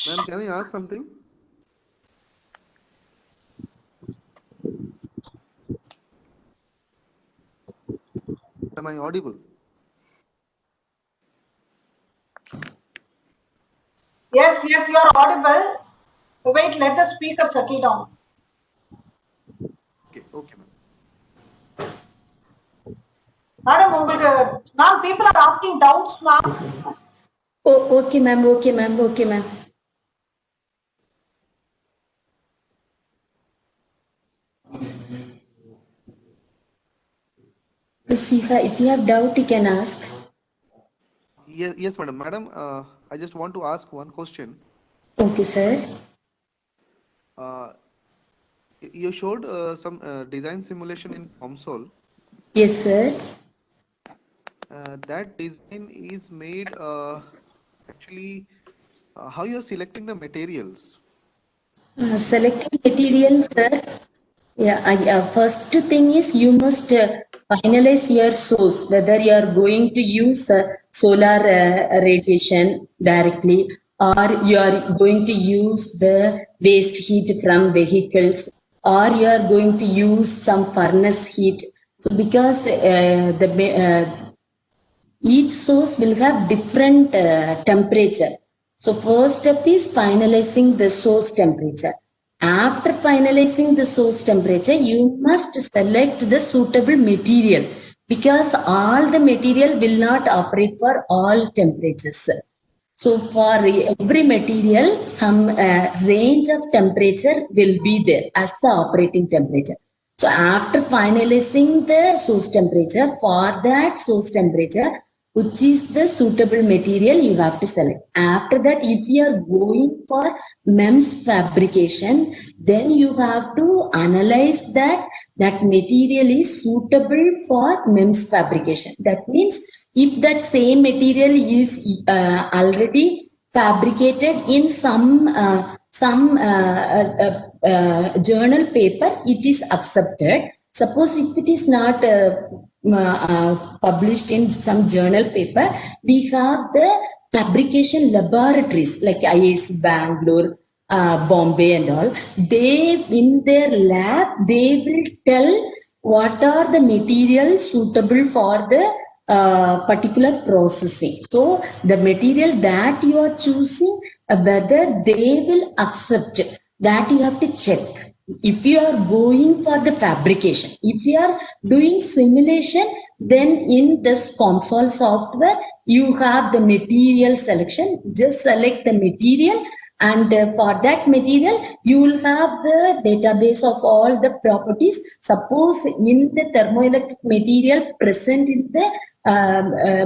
Ma'am, can I ask something? Am I audible? Yes, yes, you are audible. Wait, let the speaker settle down. Okay, ma'am. Ma'am, people are asking doubts, ma'am. Oh, okay, ma'am. Okay, ma'am. Okay, ma'am. If you have doubt, you can ask. Yes, madam. Madam, I just want to ask one question. Okay, sir. You showed some design simulation in COMSOL. Yes, sir. That design is made actually, how you are selecting the materials? Selecting materials, sir. Yeah, first thing is you must finalize your source, whether you are going to use solar radiation directly, or you are going to use the waste heat from vehicles, or you are going to use some furnace heat. So because each source will have different temperature. So first step is finalizing the source temperature. After finalizing the source temperature, you must select the suitable material, because all the material will not operate for all temperatures. So for every material, some range of temperature will be there as the operating temperature. So after finalizing the source temperature, for that source temperature, which is the suitable material you have to select. After that, if you are going for MEMS fabrication, then you have to analyze that material is suitable for MEMS fabrication. That means if that same material is already fabricated in some journal paper, it is accepted. Suppose if it is not published in some journal paper, we have the fabrication laboratories like IIC Bangalore, Bombay and all. They, in their lab, they will tell what are the materials suitable for the particular processing. So the material that you are choosing, whether they will accept, that you have to check. If you are going for the fabrication, if you are doing simulation, then in this console software, you have the material selection. Just select the material, and for that material, you will have the database of all the properties. Suppose in the thermoelectric material present in the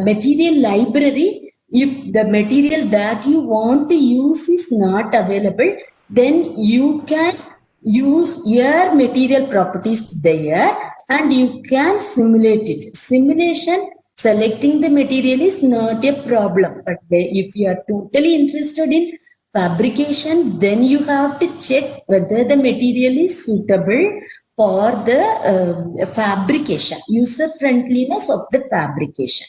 material library, if the material that you want to use is not available, then you can use your material properties there and you can simulate it. Simulation, selecting the material is not a problem. But if you are totally interested in fabrication, then you have to check whether the material is suitable for the fabrication, user friendliness of the fabrication.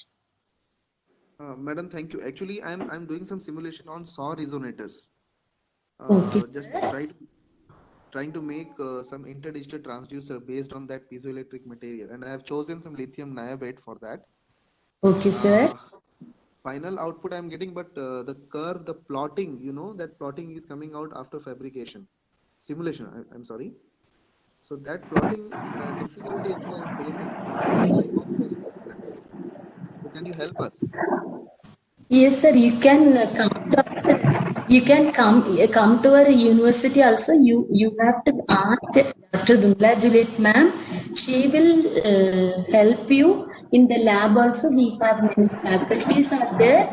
Madam, thank you. Actually, I'm doing some simulation on SAW resonators. Okay, Just sir. trying to make some interdigital transducer based on that piezoelectric material, and I have chosen some lithium niobate for that. Okay, sir. Final output I'm getting, but the curve, the plotting, that plotting is coming out after fabrication. Simulation, I'm sorry. So that plotting difficulty actually I'm facing. So can you help us? Yes, sir. You can come to our university also. You have to ask Dr. Bimla Juliet ma'am. She will help you in the lab also. We have many faculties are there.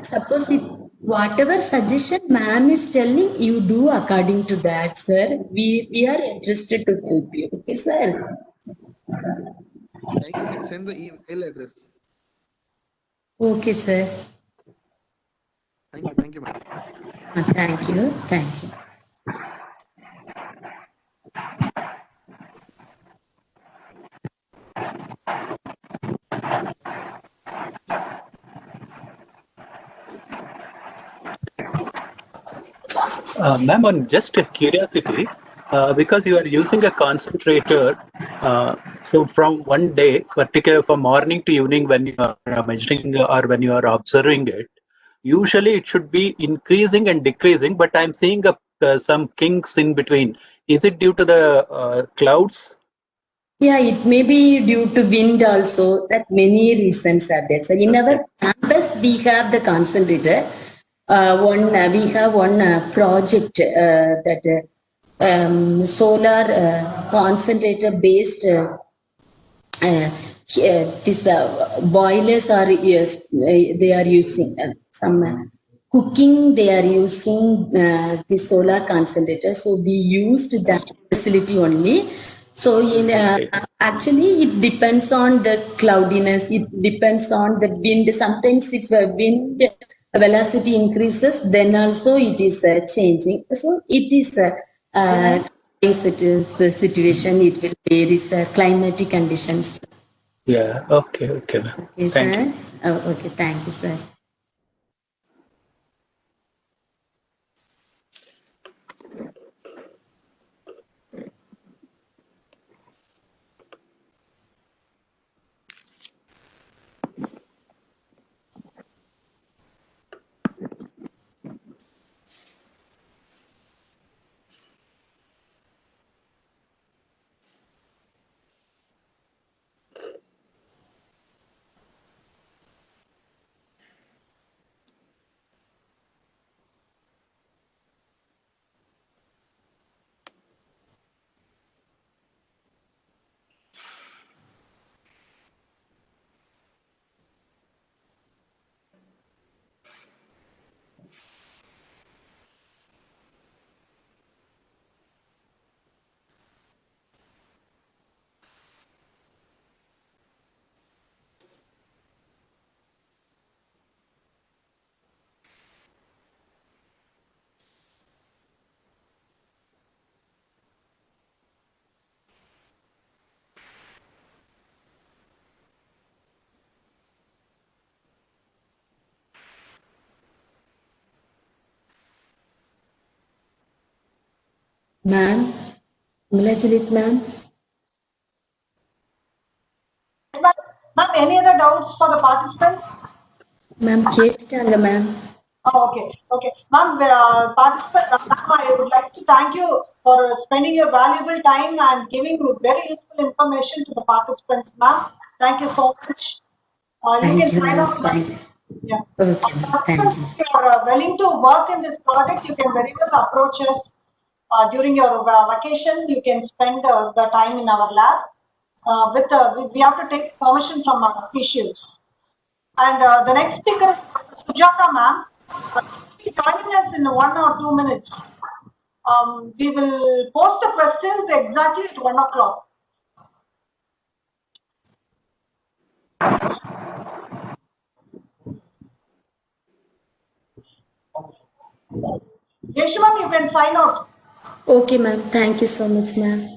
Suppose if whatever suggestion ma'am is telling, you do according to that, sir. We are interested to help you. Okay, sir. Thank you. Send the email address. Okay, sir. Thank you, ma'am. Thank you. Thank you. Ma'am, on just a curiosity, because you are using a concentrator, so from one day, particular from morning to evening when you are measuring or when you are observing it, usually it should be increasing and decreasing, but I'm seeing some kinks in between. Is it due to the clouds? Yeah, it may be due to wind also. That many reasons are there. So in our campus, we have the concentrator. We have one project that solar concentrator based. This boilers are, yes, they are using some cooking. They are using the solar concentrator. So we used that facility only. So in actually it depends on the cloudiness. It depends on the wind. Sometimes if wind velocity increases, then also it is changing. So it is. Yes, it is the situation. It will vary, sir. Climatic conditions. Yeah, okay, okay, ma'am. Okay, Thank you. sir. Oh, okay, thank you, sir. Ma'am, Milajilit ma'am. Ma'am, any other doubts for the participants? Ma'am, கேட்டுட்டாங்க ma'am. Oh, okay. Ma'am, participant, ma'am, I would like to thank you for spending your valuable time and giving very useful information to the participants, ma'am. Thank you so much. You can Thank you, sign ma'am. off. Thank you. Yeah. Okay, ma'am. Thank you. If you are willing to work in this project, you can very well approach us during your vacation. You can spend the time in our lab. We have to take permission from our officials. And the next speaker is Sujata ma'am. She will be joining us in 1 or 2 minutes. We will post the questions exactly at 1 o'clock. Yeshu ma'am, you can sign out. Okay, ma'am. Thank you so much, ma'am.